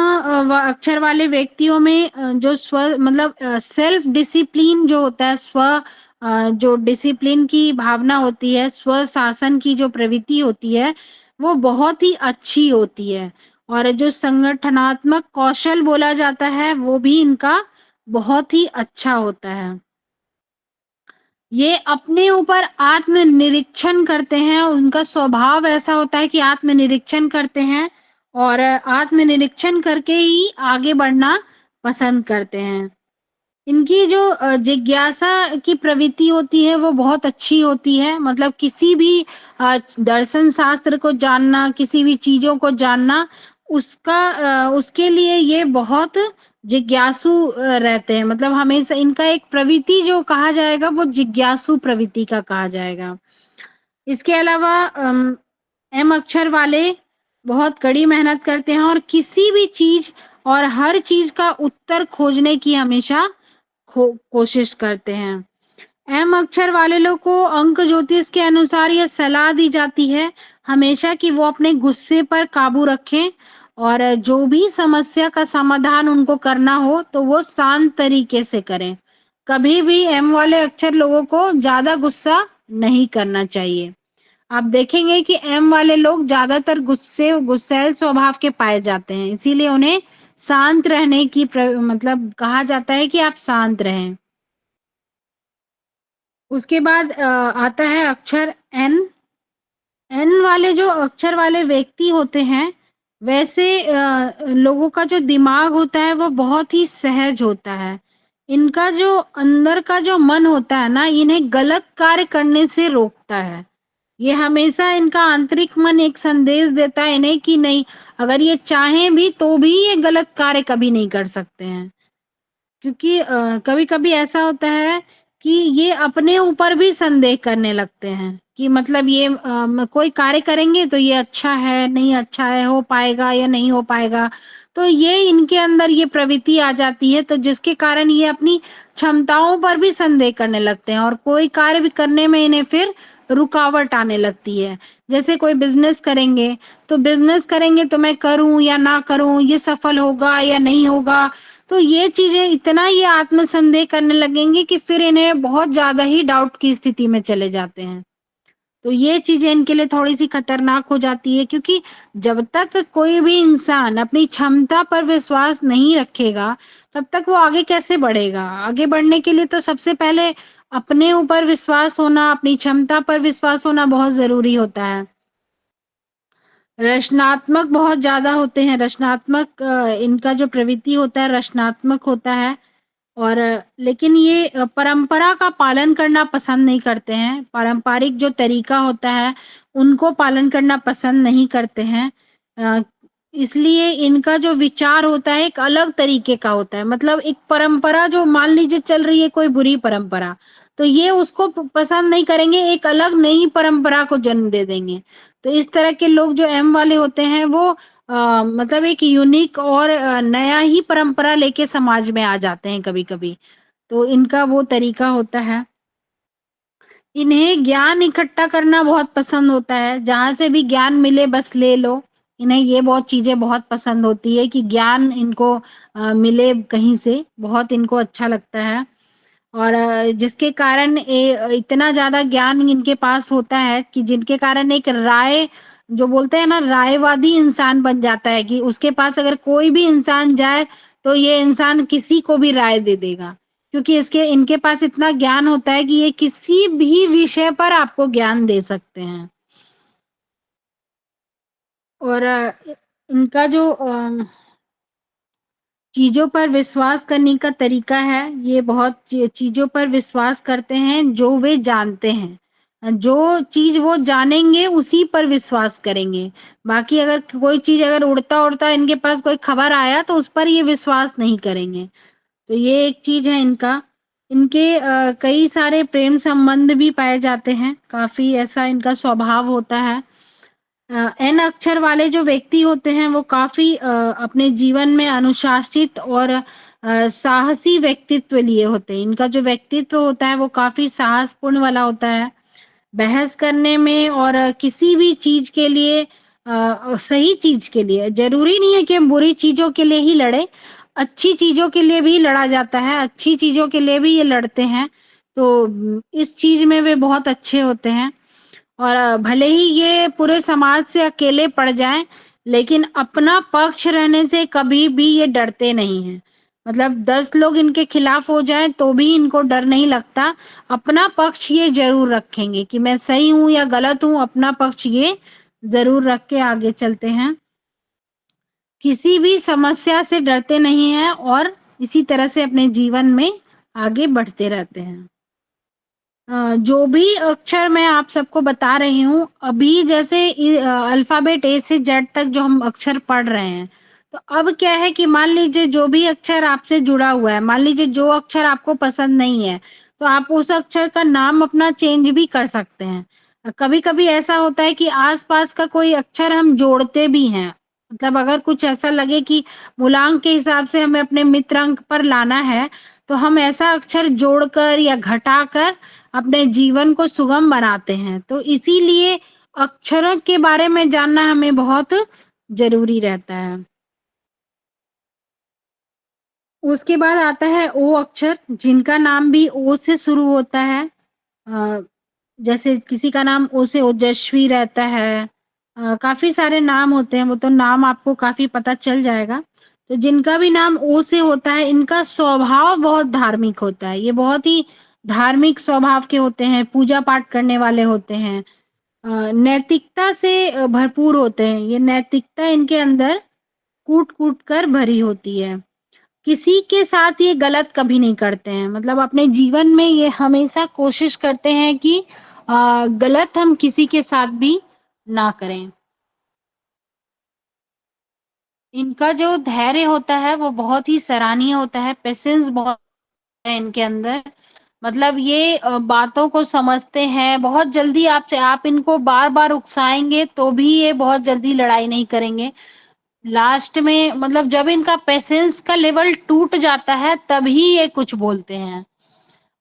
अक्षर वाले व्यक्तियों में जो स्व मतलब सेल्फ डिसिप्लिन जो होता है, जो डिसिप्लिन की भावना होती है, स्व शासन की जो प्रवृत्ति होती है वो बहुत ही अच्छी होती है। और जो संगठनात्मक कौशल बोला जाता है वो भी इनका बहुत ही अच्छा होता है। ये अपने ऊपर आत्मनिरीक्षण करते हैं, उनका स्वभाव ऐसा होता है कि आत्मनिरीक्षण करते हैं और आत्मनिरीक्षण करके ही आगे बढ़ना पसंद करते हैं। इनकी जो जिज्ञासा की प्रवृत्ति होती है वो बहुत अच्छी होती है, मतलब किसी भी दर्शन शास्त्र को जानना, किसी भी चीजों को जानना, उसके लिए ये बहुत जिज्ञासु रहते हैं। मतलब हमेशा इनका एक प्रवृत्ति जो कहा जाएगा वो जिज्ञासु प्रवृत्ति का कहा जाएगा। इसके अलावा एम अक्षर वाले बहुत कड़ी मेहनत करते हैं और किसी भी चीज और हर चीज का उत्तर खोजने की हमेशा कोशिश करते हैं। एम अक्षर वाले लोग को अंक ज्योतिष के अनुसार यह सलाह दी जाती है हमेशा कि वो अपने गुस्से पर काबू रखें और जो भी समस्या का समाधान उनको करना हो तो वो शांत तरीके से करें। कभी भी एम वाले अक्षर लोगों को ज्यादा गुस्सा नहीं करना चाहिए। आप देखेंगे कि एम वाले लोग ज्यादातर गुस्सैल स्वभाव के पाए जाते हैं, इसीलिए उन्हें शांत रहने की मतलब कहा जाता है कि आप शांत रहें। उसके बाद आता है अक्षर एन। एन वाले जो अक्षर वाले व्यक्ति होते हैं, वैसे लोगों का जो दिमाग होता है वो बहुत ही सहज होता है। इनका जो अंदर का जो मन होता है ना, इन्हें गलत कार्य करने से रोकता है। ये हमेशा इनका आंतरिक मन एक संदेश देता है इन्हें कि नहीं, अगर ये चाहें भी तो भी ये गलत कार्य कभी नहीं कर सकते हैं। क्योंकि कभी कभी ऐसा होता है कि ये अपने ऊपर भी संदेह करने लगते हैं कि मतलब ये कोई कार्य करेंगे तो ये अच्छा है, नहीं अच्छा है, हो पाएगा या नहीं हो पाएगा। तो ये इनके अंदर ये प्रवृत्ति आ जाती है, तो जिसके कारण ये अपनी क्षमताओं पर भी संदेह करने लगते हैं और कोई कार्य भी करने में इन्हें फिर रुकावट आने लगती है। जैसे कोई बिज़नेस करेंगे, तो बिज़नेस करेंगे तो मैं करूँ या ना करूँ, ये सफल होगा या नहीं होगा। तो ये चीज़ें इतना ये आत्मसंदेह करने लगेंगे कि फिर इन्हें बहुत ज़्यादा ही डाउट की स्थिति में चले जाते हैं। तो ये चीज़ें इनके लिए थोड़ी-सी खतरनाक हो जाती है, क्योंकि जब तक कोई भी इंसान अपनी क्षमता पर विश्वास नहीं रखेगा, तब तक वो आगे कैसे बढ़ेगा? आगे बढ़ने के लिए तो सबसे पहले अपने ऊपर विश्वास होना, अपनी क्षमता पर विश्वास होना बहुत ज़रूरी होता है। रचनात्मक बहुत ज़्यादा होते हैं, रचनात्मक इनका जो प्रवृत्ति होता है रचनात्मक होता है। और लेकिन ये परंपरा का पालन करना पसंद नहीं करते हैं, पारंपरिक जो तरीका होता है, उनको पालन करना पसंद नहीं करते हैं। अ, इसलिए इनका जो विचार होता है एक अलग तरीके का होता है, मतलब एक परंपरा जो मान लीजिए चल रही है कोई बुरी परंपरा, तो ये उसको पसंद नहीं करेंगे, एक अलग नई परंपरा को जन्म दे देंगे। तो इस तरह के लोग जो एम वाले होते हैं वो मतलब एक यूनिक और नया ही परंपरा लेके समाज में आ जाते हैं कभी-कभी। तो इनका वो तरीका होता है। इन्हें ज्ञान इकट्ठा करना बहुत पसंद होता है, जहाँ से भी ज्ञान मिले बस ले लो। इन्हें ये बहुत चीज़ें बहुत पसंद होती है कि ज्ञान इनको मिले कहीं से, बहुत इनको अच्छा लगता है। और जिसके कारण इतना ज़्यादा ज्ञान इनके पास होता है कि जिनके कारण एक राय जो बोलते हैं ना रायवादी इंसान बन जाता है कि उसके पास अगर कोई भी इंसान जाए तो ये इंसान किसी को भी राय दे देगा। क्योंकि इसके इनके पास इतना ज्ञान होता है कि ये किसी भी विषय पर आपको ज्ञान दे सकते हैं। और इनका जो चीज़ों पर विश्वास करने का तरीका है, ये बहुत चीज़ों पर विश्वास करते हैं जो वे जानते हैं। जो चीज़ वो जानेंगे उसी पर विश्वास करेंगे। बाकी अगर कोई चीज़ अगर उड़ता-उड़ता इनके पास कोई खबर आया तो उस पर ये विश्वास नहीं करेंगे। तो ये एक चीज़ है इनका। इनके कई सारे प्रेम संबंध भी पाए जाते हैं, काफ़ी ऐसा इनका स्वभाव होता है। एन अक्षर वाले जो व्यक्ति होते हैं वो काफ़ी अपने जीवन में अनुशासित और साहसी व्यक्तित्व लिए होते हैं। इनका जो व्यक्तित्व होता है वो काफ़ी साहसपूर्ण वाला होता है। बहस करने में और किसी भी चीज़ के लिए सही चीज़ के लिए, ज़रूरी नहीं है कि हम बुरी चीज़ों के लिए ही लड़ें, अच्छी चीज़ों के लिए भी लड़ा जाता है, अच्छी चीज़ों के लिए भी ये लड़ते हैं। तो इस चीज़ में वे बहुत अच्छे होते हैं। और भले ही ये पूरे समाज से अकेले पड़ जाएँ, लेकिन अपना पक्ष रहने से कभी भी ये डरते नहीं हैं। मतलब 10 लोग इनके खिलाफ हो जाएँ तो भी इनको डर नहीं लगता। अपना पक्ष ये ज़रूर रखेंगे कि मैं सही हूँ या गलत हूँ, अपना पक्ष ये ज़रूर रख के आगे चलते हैं। किसी भी समस्या से डरते नहीं हैं और इसी तरह से अपने जीवन में आगे बढ़ते रहते हैं। जो भी अक्षर मैं आप सबको बता रही हूँ, अभी जैसे अल्फ़ाबेट ए से जेड तक जो हम अक्षर पढ़ रहे हैं, तो अब क्या है कि मान लीजिए जो भी अक्षर आपसे जुड़ा हुआ है, मान लीजिए जो अक्षर आपको पसंद नहीं है, तो आप उस अक्षर का नाम अपना चेंज भी कर सकते हैं। कभी-कभी ऐसा होता है कि आस-पास का कोई अक्षर हम जोड़ते भी हैं। मतलब अगर कुछ ऐसा लगे कि मूलांक के हिसाब से हमें अपने मित्र अंक पर लाना है, तो हम ऐसा अक्षर जोड़कर या घटाकर अपने जीवन को सुगम बनाते हैं। तो इसीलिए अक्षरों के बारे में जानना हमें बहुत ज़रूरी रहता है। उसके बाद आता है ओ अक्षर, जिनका नाम भी ओ से शुरू होता है। अ, जैसे किसी का नाम ओ से ओजस्वी रहता है। काफ़ी सारे नाम होते हैं, वो तो नाम आपको काफ़ी पता चल जाएगा। तो जिनका भी नाम ओ से होता है, इनका स्वभाव बहुत धार्मिक होता है। ये बहुत ही धार्मिक स्वभाव के होते हैं, पूजा-पाठ करने वाले होते हैं। नैतिकता से भरपूर होते हैं। ये नैतिकता इनके अंदर कूट-कूट कर भरी होती है। किसी के साथ ये गलत कभी नहीं करते हैं, मतलब अपने जीवन में ये हमेशा कोशिश करते हैं कि गलत हम किसी के साथ भी ना करें। इनका जो धैर्य होता है वो बहुत ही सराहनीय होता है, पेशेंस बहुत है इनके अंदर। मतलब ये बातों को समझते हैं, बहुत जल्दी आपसे आप इनको बार-बार उकसाएँगे तो भी ये बहुत जल्दी लड़ाई नहीं करेंगे। लास्ट में मतलब जब इनका पेशेंस का लेवल टूट जाता है तभी ये कुछ बोलते हैं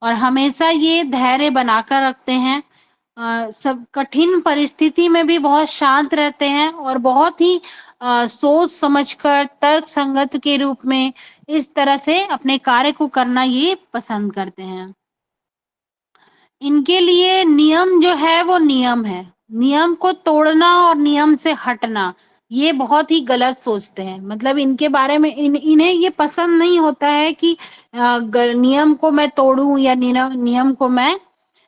और हमेशा ये धैर्य बनाकर रखते हैं। सब कठिन परिस्थिति में भी बहुत शांत रहते हैं और बहुत ही सोच समझकर तर्क संगत के रूप में इस तरह से अपने कार्य को करना ये पसंद करते हैं। इनके लिए नियम जो है वो नियम है। नियम को तोड़ना और नियम से हटना, ये बहुत ही गलत सोचते हैं। मतलब इनके बारे में इन्हें ये पसंद नहीं होता है कि नियम को मैं तोड़ूं या नियम को मैं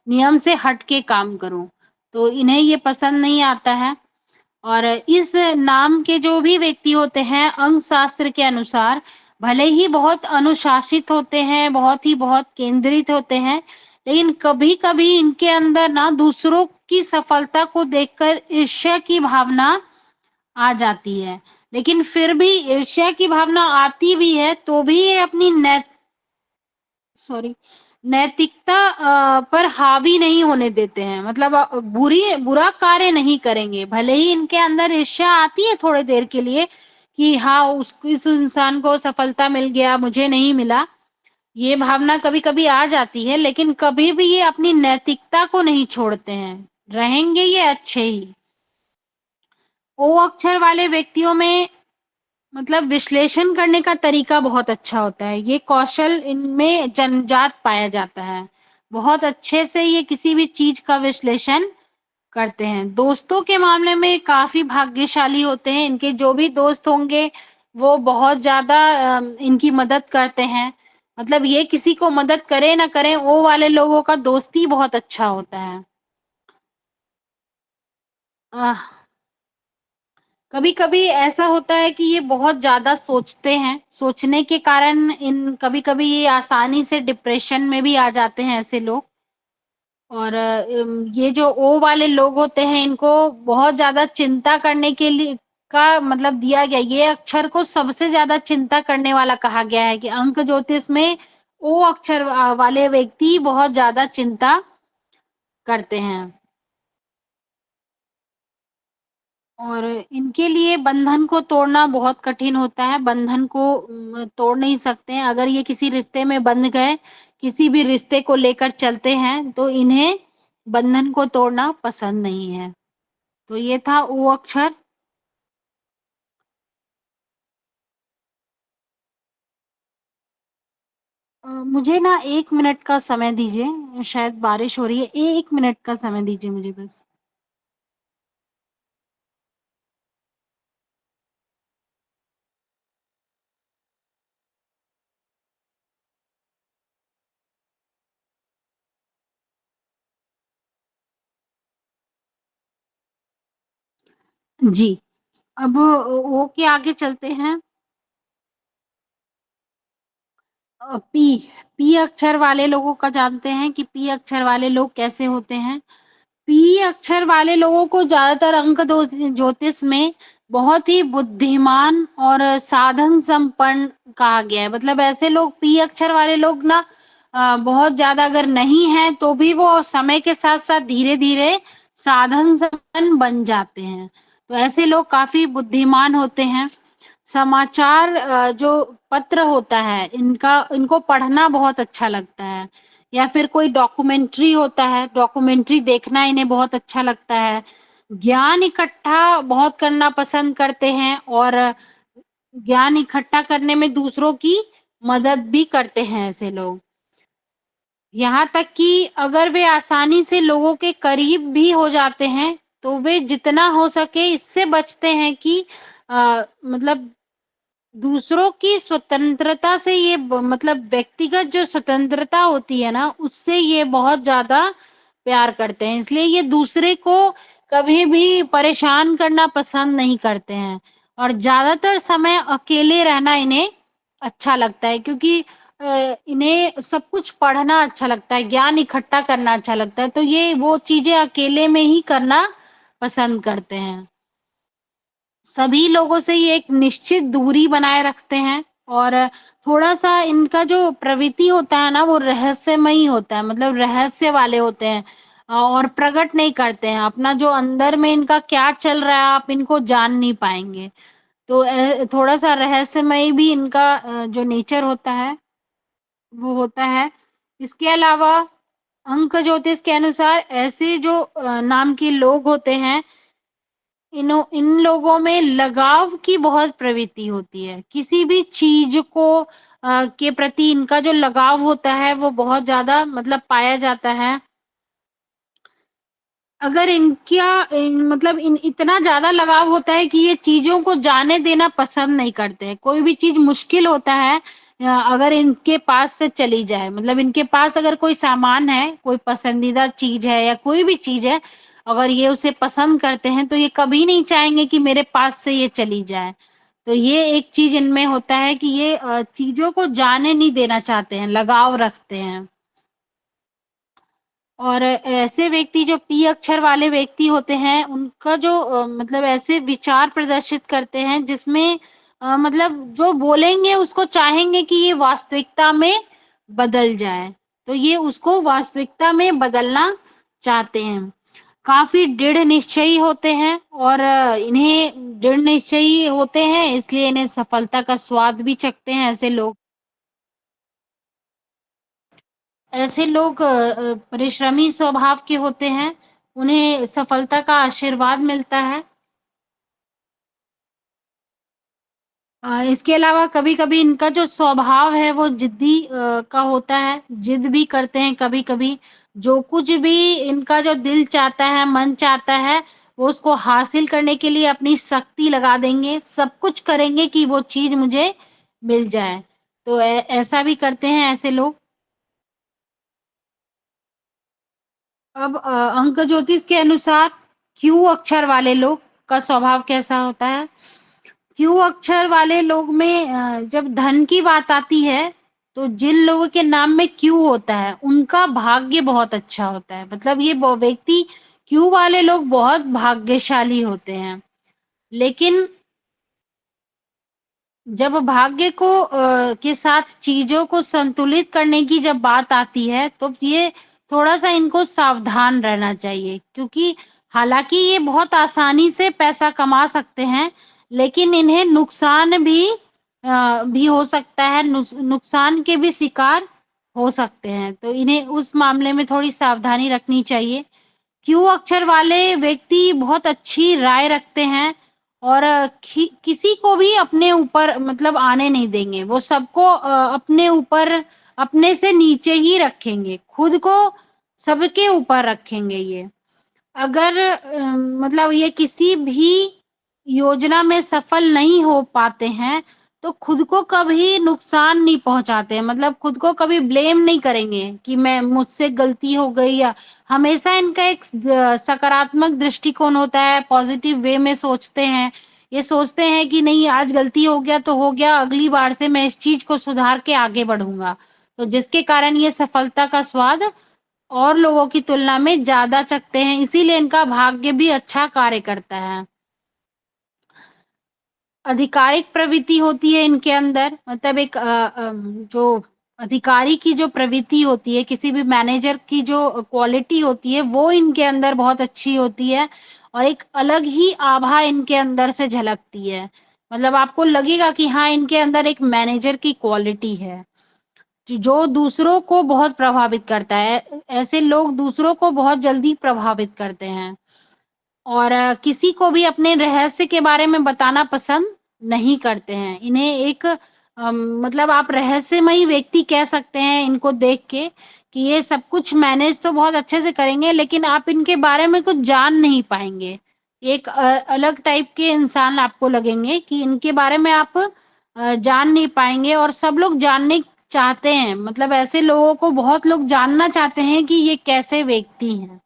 नियम से हट के काम करूं। तो इन्हें ये पसंद नहीं आता है। और इस नाम के जो भी व्यक्ति होते हैं अंक शास्त्र के अनुसार भले ही बहुत अनुशासित होते हैं, बहुत केंद्रित होते हैं, लेकिन कभी-कभी इनके अंदर ना दूसरों की सफलता को देखकर ईर्ष्या की भावना आ जाती है। लेकिन फिर भी ईर्ष्या की भावना आती भी है तो भी ये अपनी सॉरी नैतिकता पर हावी नहीं होने देते हैं। मतलब बुरा कार्य नहीं करेंगे। भले ही इनके अंदर ईर्ष्या आती है थोड़ी देर के लिए कि हाँ इस इंसान को सफलता मिल गया, मुझे नहीं मिला। ये भावना कभी-कभी आ जाती है, लेकिन कभी भी ये अपनी नैतिकता को नहीं छोड़ते हैं। रहेंगे ये अच्छे ही। ओ अक्षर वाले व्यक्तियों में मतलब विश्लेषण करने का तरीका बहुत अच्छा होता है। ये कौशल इनमें जन्मजात पाया जाता है। बहुत अच्छे से ये किसी भी चीज का विश्लेषण करते हैं। दोस्तों के मामले में काफी भाग्यशाली होते हैं। इनके जो भी दोस्त होंगे वो बहुत ज्यादा इनकी मदद करते हैं। मतलब ये किसी को मदद करे ना करे, वो वाले लोगों का दोस्ती बहुत अच्छा होता है। कभी-कभी ऐसा होता है कि ये बहुत ज़्यादा सोचते हैं, सोचने के कारण इन कभी-कभी ये आसानी से डिप्रेशन में भी आ जाते हैं ऐसे लोग। और ये जो ओ वाले लोग होते हैं इनको बहुत ज़्यादा चिंता करने के लिए का मतलब दिया गया, ये अक्षर को सबसे ज़्यादा चिंता करने वाला कहा गया है कि अंक ज्योतिष में ओ अक्षर वाले व्यक्ति बहुत ज़्यादा चिंता करते हैं। और इनके लिए बंधन को तोड़ना बहुत कठिन होता है। बंधन को तोड़ नहीं सकते हैं। अगर ये किसी रिश्ते में बंध गए, किसी भी रिश्ते को लेकर चलते हैं, तो इन्हें बंधन को तोड़ना पसंद नहीं है। तो ये था ओ अक्षर। मुझे ना 1 मिनट का समय दीजिए, शायद बारिश हो रही है। 1 मिनट का समय दीजिए मुझे बस। जी, अब ओ के आगे चलते हैं। पी, पी अक्षर वाले लोगों का जानते हैं कि पी अक्षर वाले लोग कैसे होते हैं। पी अक्षर वाले लोगों को ज्यादातर अंक ज्योतिष में बहुत ही बुद्धिमान और साधन संपन्न कहा गया है। मतलब ऐसे लोग पी अक्षर वाले लोग ना बहुत ज्यादा अगर नहीं है तो भी वो समय के साथ साथ धीरे धीरे साधन संपन्न बन जाते हैं। तो ऐसे लोग काफी बुद्धिमान होते हैं। समाचार जो पत्र होता है इनको पढ़ना बहुत अच्छा लगता है। या फिर कोई डॉक्यूमेंट्री होता है, डॉक्यूमेंट्री देखना इन्हें बहुत अच्छा लगता है। ज्ञान इकट्ठा बहुत करना पसंद करते हैं और ज्ञान इकट्ठा करने में दूसरों की मदद भी करते हैं ऐसे लोग। यहाँ तक कि अगर वे आसानी से लोगों के करीब भी हो जाते हैं, तो वे जितना हो सके इससे बचते हैं कि मतलब दूसरों की स्वतंत्रता से ये मतलब व्यक्तिगत जो स्वतंत्रता होती है ना उससे ये बहुत ज्यादा प्यार करते हैं। इसलिए ये दूसरे को कभी भी परेशान करना पसंद नहीं करते हैं और ज्यादातर समय अकेले रहना इन्हें अच्छा लगता है क्योंकि इन्हें सब कुछ पढ़ना अच्छा लगता है, ज्ञान इकट्ठा करना अच्छा लगता है। तो ये वो चीजें अकेले में ही करना पसंद करते हैं। सभी लोगों से ये एक निश्चित दूरी बनाए रखते हैं और थोड़ा-सा इनका जो प्रवृत्ति होता है ना वो रहस्यमयी होता है, मतलब रहस्य वाले होते हैं और प्रकट नहीं करते हैं। अपना जो अंदर में इनका क्या चल रहा है आप इनको जान नहीं पाएँगे। तो थोड़ा-सा रहस्यमयी भी इनका जो नेचर होता है, वो होता है। इसके अलावा अंक ज्योतिष के अनुसार ऐसे जो नाम के लोग होते हैं, इन लोगों में लगाव की बहुत प्रवृत्ति होती है। किसी भी चीज़ को के प्रति इनका जो लगाव होता है, वो बहुत ज़्यादा मतलब पाया जाता है। अगर मतलब इतना ज़्यादा लगाव होता है कि ये चीज़ों को जाने देना पसंद नहीं करते हैं। कोई भी चीज़ मुश्किल होता है अगर इनके पास से चली जाए, मतलब इनके पास अगर कोई सामान है, कोई पसंदीदा चीज़ है या कोई भी चीज़ है, अगर ये उसे पसंद करते हैं, तो ये कभी नहीं चाहेंगे कि मेरे पास से ये चली जाए। तो ये एक चीज़ इनमें होता है कि ये चीज़ों को जाने नहीं देना चाहते हैं, लगाव रखते हैं। और ऐसे व्यक्ति जो पी अक्षर वाले व्यक्ति होते हैं, उनका जो मतलब ऐसे विचार प्रदर्शित करते हैं जिसमें मतलब जो बोलेंगे उसको चाहेंगे कि ये वास्तविकता में बदल जाए। तो ये उसको वास्तविकता में बदलना चाहते हैं। काफ़ी दृढ़ निश्चयी होते हैं और इन्हें दृढ़ निश्चयी होते हैं इसलिए इन्हें सफलता का स्वाद भी चखते हैं ऐसे लोग। ऐसे लोग परिश्रमी स्वभाव के होते हैं, उन्हें सफलता का आशीर्वाद मिलता है। इसके अलावा कभी-कभी इनका जो स्वभाव है वो ज़िद्दी का होता है, ज़िद भी करते हैं कभी-कभी। जो कुछ भी इनका जो दिल चाहता है, मन चाहता है, वो उसको हासिल करने के लिए अपनी शक्ति लगा देंगे, सब कुछ करेंगे कि वो चीज़ मुझे मिल जाए। तो ऐसा भी करते हैं ऐसे लोग। अब अंक ज्योतिष के अनुसार क्यू अक्षर वाले लोग का स्वभाव कैसा होता है? क्यू अक्षर वाले लोग में जब धन की बात आती है, तो जिन लोगों के नाम में क्यू होता है, उनका भाग्य बहुत अच्छा होता है। मतलब ये व्यक्ति क्यू वाले लोग बहुत भाग्यशाली होते हैं। लेकिन जब भाग्य को के साथ चीज़ों को संतुलित करने की जब बात आती है, तो ये थोड़ा-सा इनको सावधान रहना चाहिए क्योंकि हालाँकि ये बहुत आसानी से पैसा कमा सकते हैं, लेकिन इन्हें नुकसान भी हो सकता है, नुकसान के भी शिकार हो सकते हैं। तो इन्हें उस मामले में थोड़ी सावधानी रखनी चाहिए। क्यू अक्षर वाले व्यक्ति बहुत अच्छी राय रखते हैं और किसी को भी अपने ऊपर मतलब आने नहीं देंगे। वो सबको अपने ऊपर अपने से नीचे ही रखेंगे, खुद को सबके ऊपर रखेंगे ये। अगर मतलब ये किसी भी योजना में सफल नहीं हो पाते हैं, तो खुद को कभी नुकसान नहीं पहुँचाते हैं। मतलब खुद को कभी ब्लेम नहीं करेंगे कि मैं मुझसे गलती हो गई या हमेशा इनका एक सकारात्मक दृष्टिकोण होता है, पॉज़िटिव वे में सोचते हैं। ये सोचते हैं कि नहीं आज गलती हो गया तो हो गया, अगली बार से मैं इस चीज़ को सुधार के आगे बढ़ूँगा। तो जिसके कारण ये सफलता का स्वाद और लोगों की तुलना में ज़्यादा चखते हैं, इसीलिए इनका भाग्य भी अच्छा कार्य करता है। आधिकारिक प्रवृत्ति होती है इनके अंदर, मतलब एक जो अधिकारी की जो प्रवृत्ति होती है, किसी भी मैनेजर की जो क्वालिटी होती है, वो इनके अंदर बहुत अच्छी होती है और एक अलग ही आभा इनके अंदर से झलकती है। मतलब आपको लगेगा कि हाँ, इनके अंदर एक मैनेजर की क्वालिटी है। जो दूसरों को बहुत प्रभावित करता है। ऐसे लोग दूसरों को बहुत जल्दी प्रभावित करते हैं और किसी को भी अपने रहस्य के बारे में बताना पसंद नहीं करते हैं। इन्हें एक मतलब आप रहस्यमयी व्यक्ति कह सकते हैं इनको देख के कि ये सब कुछ मैनेज तो बहुत अच्छे से करेंगे, लेकिन आप इनके बारे में कुछ जान नहीं पाएँगे। एक अलग टाइप के इंसान आपको लगेंगे कि इनके बारे में आप जान नहीं पाएँगे और सब लोग जानने चाहते हैं, मतलब ऐसे लोगों को बहुत लोग जानना चाहते हैं कि ये कैसे व्यक्ति हैं।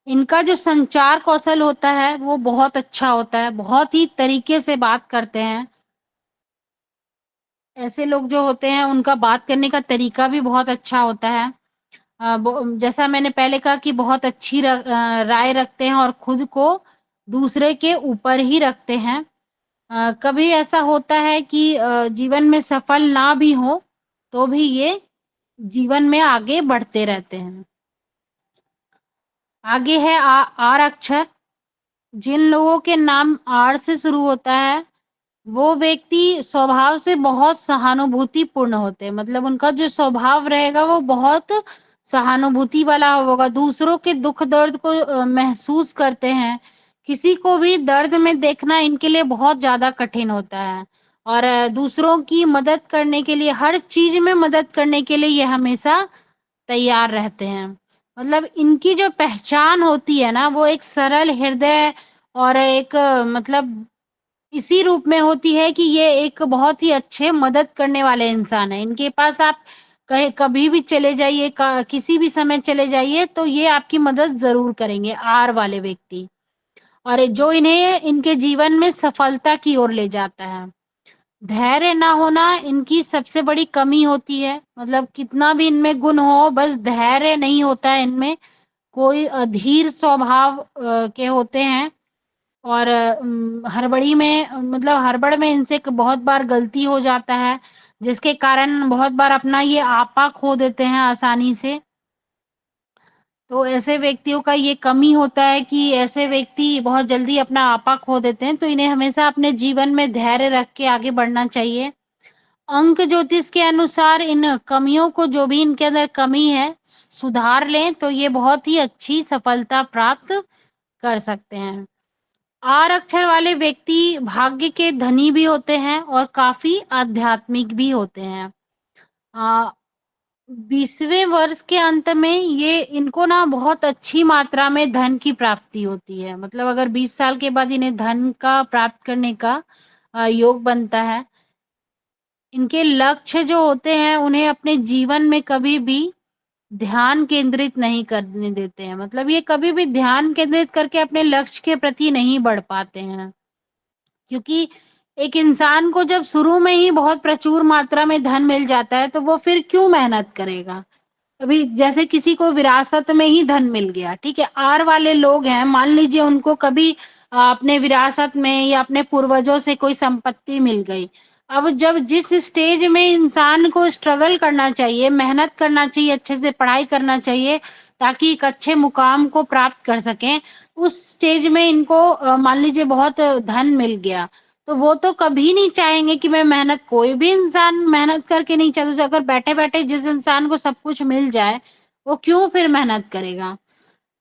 इनका जो संचार कौशल होता है वो बहुत अच्छा होता है, बहुत ही तरीके से बात करते हैं। ऐसे लोग जो होते हैं उनका बात करने का तरीका भी बहुत अच्छा होता है। जैसा मैंने पहले कहा कि बहुत अच्छी राय रखते हैं और खुद को दूसरे के ऊपर ही रखते हैं। कभी ऐसा होता है कि जीवन में सफल ना भी हो, तो भी ये जीवन में आगे बढ़ते रहते हैं। आगे है आर अक्षर। जिन लोगों के नाम आर से शुरू होता है, वो व्यक्ति स्वभाव से बहुत सहानुभूतिपूर्ण होते हैं। मतलब उनका जो स्वभाव रहेगा वो बहुत सहानुभूति वाला होगा, दूसरों के दुख दर्द को महसूस करते हैं। किसी को भी दर्द में देखना इनके लिए बहुत ज़्यादा कठिन होता है, और दूसरों की मदद करने के लिए, हर चीज़ में मदद करने के लिए ये हमेशा तैयार रहते हैं। मतलब इनकी जो पहचान होती है ना, वो एक सरल हृदय और एक मतलब इसी रूप में होती है कि ये एक बहुत ही अच्छे मदद करने वाले इंसान हैं। इनके पास आप कहीं कभी भी चले जाइए, किसी भी समय चले जाइए, तो ये आपकी मदद ज़रूर करेंगे, आर वाले व्यक्ति। और जो इन्हें इनके जीवन में सफलता की ओर ले जाता है। धैर्य ना होना इनकी सबसे बड़ी कमी होती है। मतलब कितना भी इनमें गुण हो, बस धैर्य नहीं होता है इनमें। कोई अधीर स्वभाव के होते हैं, और हड़बड़ी में मतलब हड़बड़ में इनसे बहुत बार गलती हो जाता है, जिसके कारण बहुत बार अपना ये आपा खो देते हैं आसानी से। तो ऐसे व्यक्तियों का ये कमी होता है कि ऐसे व्यक्ति बहुत जल्दी अपना आपा खो देते हैं, तो इन्हें हमेशा अपने जीवन में धैर्य रख के आगे बढ़ना चाहिए। अंक ज्योतिष के अनुसार इन कमियों को, जो भी इनके अंदर कमी है, सुधार लें तो ये बहुत ही अच्छी सफलता प्राप्त कर सकते हैं। आर अक्षर वाले व्यक्ति भाग्य के धनी भी होते हैं और काफी आध्यात्मिक भी होते हैं। 20वें वर्ष के अंत में ये इनको ना बहुत अच्छी मात्रा में धन की प्राप्ति होती है। मतलब अगर 20 साल के बाद इन्हें धन का प्राप्त करने का योग बनता है। इनके लक्ष्य जो होते हैं, उन्हें अपने जीवन में कभी भी ध्यान केंद्रित नहीं करने देते हैं। मतलब ये कभी भी ध्यान केंद्रित करके अपने लक्ष्य के प्रति नहीं बढ़ पाते हैं, क्योंकि एक इंसान को जब शुरू में ही बहुत प्रचुर मात्रा में धन मिल जाता है, तो वो फिर क्यों मेहनत करेगा। अभी जैसे किसी को विरासत में ही धन मिल गया, ठीक है, आर वाले लोग हैं, मान लीजिए उनको कभी अपने विरासत में या अपने पूर्वजों से कोई संपत्ति मिल गई। अब जब जिस स्टेज में इंसान को स्ट्रगल करना चाहिए, मेहनत करना चाहिए, अच्छे से पढ़ाई करना चाहिए ताकि एक अच्छे मुकाम को प्राप्त कर सकें, उस स्टेज में इनको मान लीजिए बहुत धन मिल गया, तो वो तो कभी नहीं चाहेंगे कि मैं मेहनत, कोई भी इंसान मेहनत करके नहीं चलता। अगर बैठे बैठे जिस इंसान को सब कुछ मिल जाए, वो क्यों फिर मेहनत करेगा।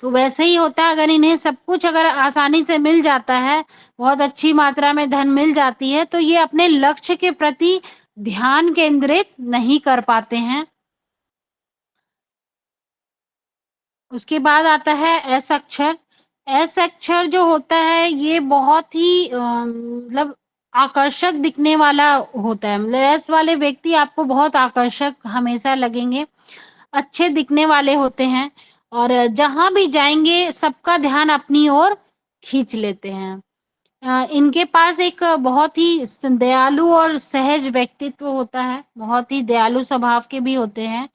तो वैसे ही होता है, अगर इन्हें सब कुछ अगर आसानी से मिल जाता है, बहुत अच्छी मात्रा में धन मिल जाती है, तो ये अपने लक्ष्य के प्रति ध्यान केंद्रित नहीं कर पाते हैं। उसके बाद आता है एस अक्षर। एस अक्षर जो होता है, ये बहुत ही मतलब आकर्षक दिखने वाला होता है। मतलब एस वाले व्यक्ति आपको बहुत आकर्षक हमेशा लगेंगे, अच्छे दिखने वाले होते हैं, और जहां भी जाएंगे सबका ध्यान अपनी ओर खींच लेते हैं। इनके पास एक बहुत ही दयालु और सहज व्यक्तित्व होता है, बहुत ही दयालु स्वभाव के भी होते हैं।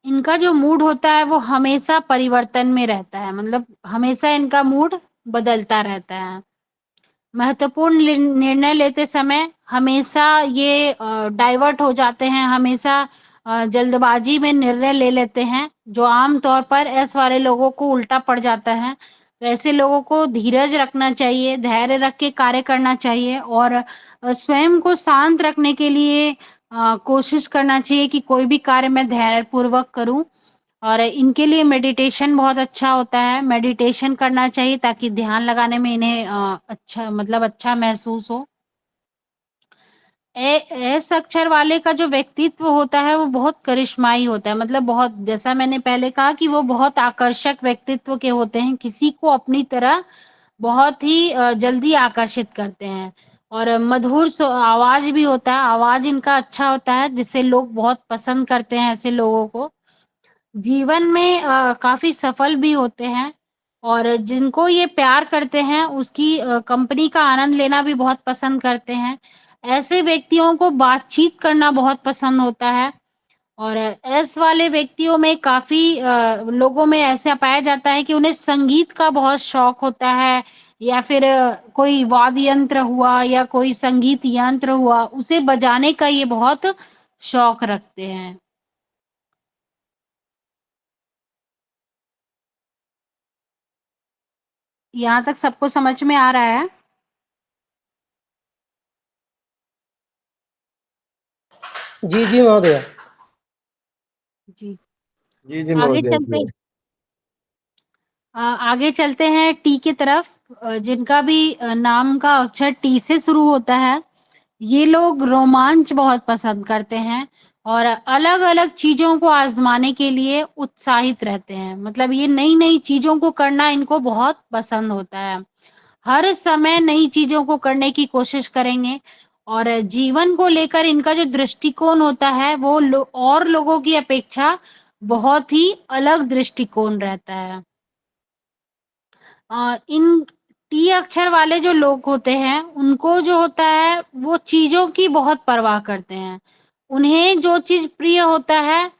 इनका जो मूड होता है वो हमेशा परिवर्तन में रहता है। मतलब हमेशा इनका मूड बदलता रहता है। महत्वपूर्ण निर्णय लेते समय हमेशा ये डाइवर्ट हो जाते हैं, हमेशा जल्दबाजी में निर्णय ले लेते हैं, जो आम तौर पर एस वाले लोगों को उल्टा पड़ जाता है। तो ऐसे लोगों को धीरज रखना चाहिए, धैर्य रख के कार्य करना चाहिए, और स्वयं को शांत रखने के लिए कोशिश करना चाहिए कि कोई भी कार्य मैं धैर्यपूर्वक करूं। और इनके लिए मेडिटेशन बहुत अच्छा होता है, मेडिटेशन करना चाहिए ताकि ध्यान लगाने में इन्हें अच्छा, मतलब अच्छा महसूस हो। एस अक्षर वाले का जो व्यक्तित्व होता है वो बहुत करिश्माई होता है। मतलब बहुत, जैसा मैंने पहले कहा कि वो बहुत आकर्षक व्यक्तित्व के होते हैं, किसी को अपनी तरह बहुत ही जल्दी आकर्षित करते हैं। और मधुर आवाज भी होता है, आवाज इनका अच्छा होता है, जिससे लोग बहुत पसंद करते हैं ऐसे लोगों को। जीवन में काफ़ी सफल भी होते हैं, और जिनको ये प्यार करते हैं उसकी कंपनी का आनंद लेना भी बहुत पसंद करते हैं। ऐसे व्यक्तियों को बातचीत करना बहुत पसंद होता है, और एस वाले व्यक्तियों में काफ़ी लोगों में ऐसा पाया जाता है कि उन्हें संगीत का बहुत शौक होता है या फिर कोई वाद्य यंत्र हुआ या कोई संगीत यंत्र हुआ, उसे बजाने का ये बहुत शौक रखते हैं। यहाँ तक सबको समझ में आ रहा है? जी जी महोदय। जी। जी जी आगे महोदय चलते जी। आगे चलते हैं टी की तरफ, जिनका भी नाम का अक्षर टी से शुरू होता है। ये लोग रोमांच बहुत पसंद करते हैं और अलग-अलग चीज़ों को आज़माने के लिए उत्साहित रहते हैं। मतलब ये नई-नई चीज़ों को करना इनको बहुत पसंद होता है। हर समय नई चीज़ों को करने की कोशिश करेंगे और जीवन को लेकर इनका जो दृष्टिकोण होता है वो और लोगों की अपेक्षा बहुत ही अलग दृष्टिकोण रहता है। इन टी अक्षर वाले जो लोग होते हैं, उनको जो होता है वो चीज़ों की बहुत परवाह करते हैं। उन्हें जो चीज़ प्रिय होता है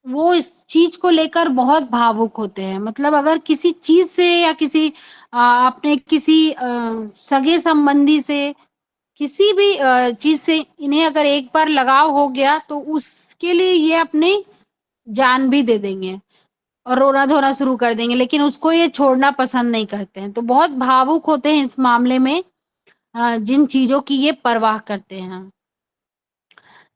वो इस चीज़ को लेकर बहुत भावुक होते हैं। मतलब अगर किसी चीज़ से या किसी आपने किसी सगे-संबंधी से किसी भी चीज़ से इन्हें अगर एक बार लगाव हो गया तो उसके लिए ये अपनी जान भी दे देंगे। और रोना-धोना शुरू कर देंगे, लेकिन उसको ये छोड़ना पसंद नहीं करते हैं। तो बहुत भावुक होते हैं इस मामले में, जिन चीज़ों की ये परवाह करते हैं।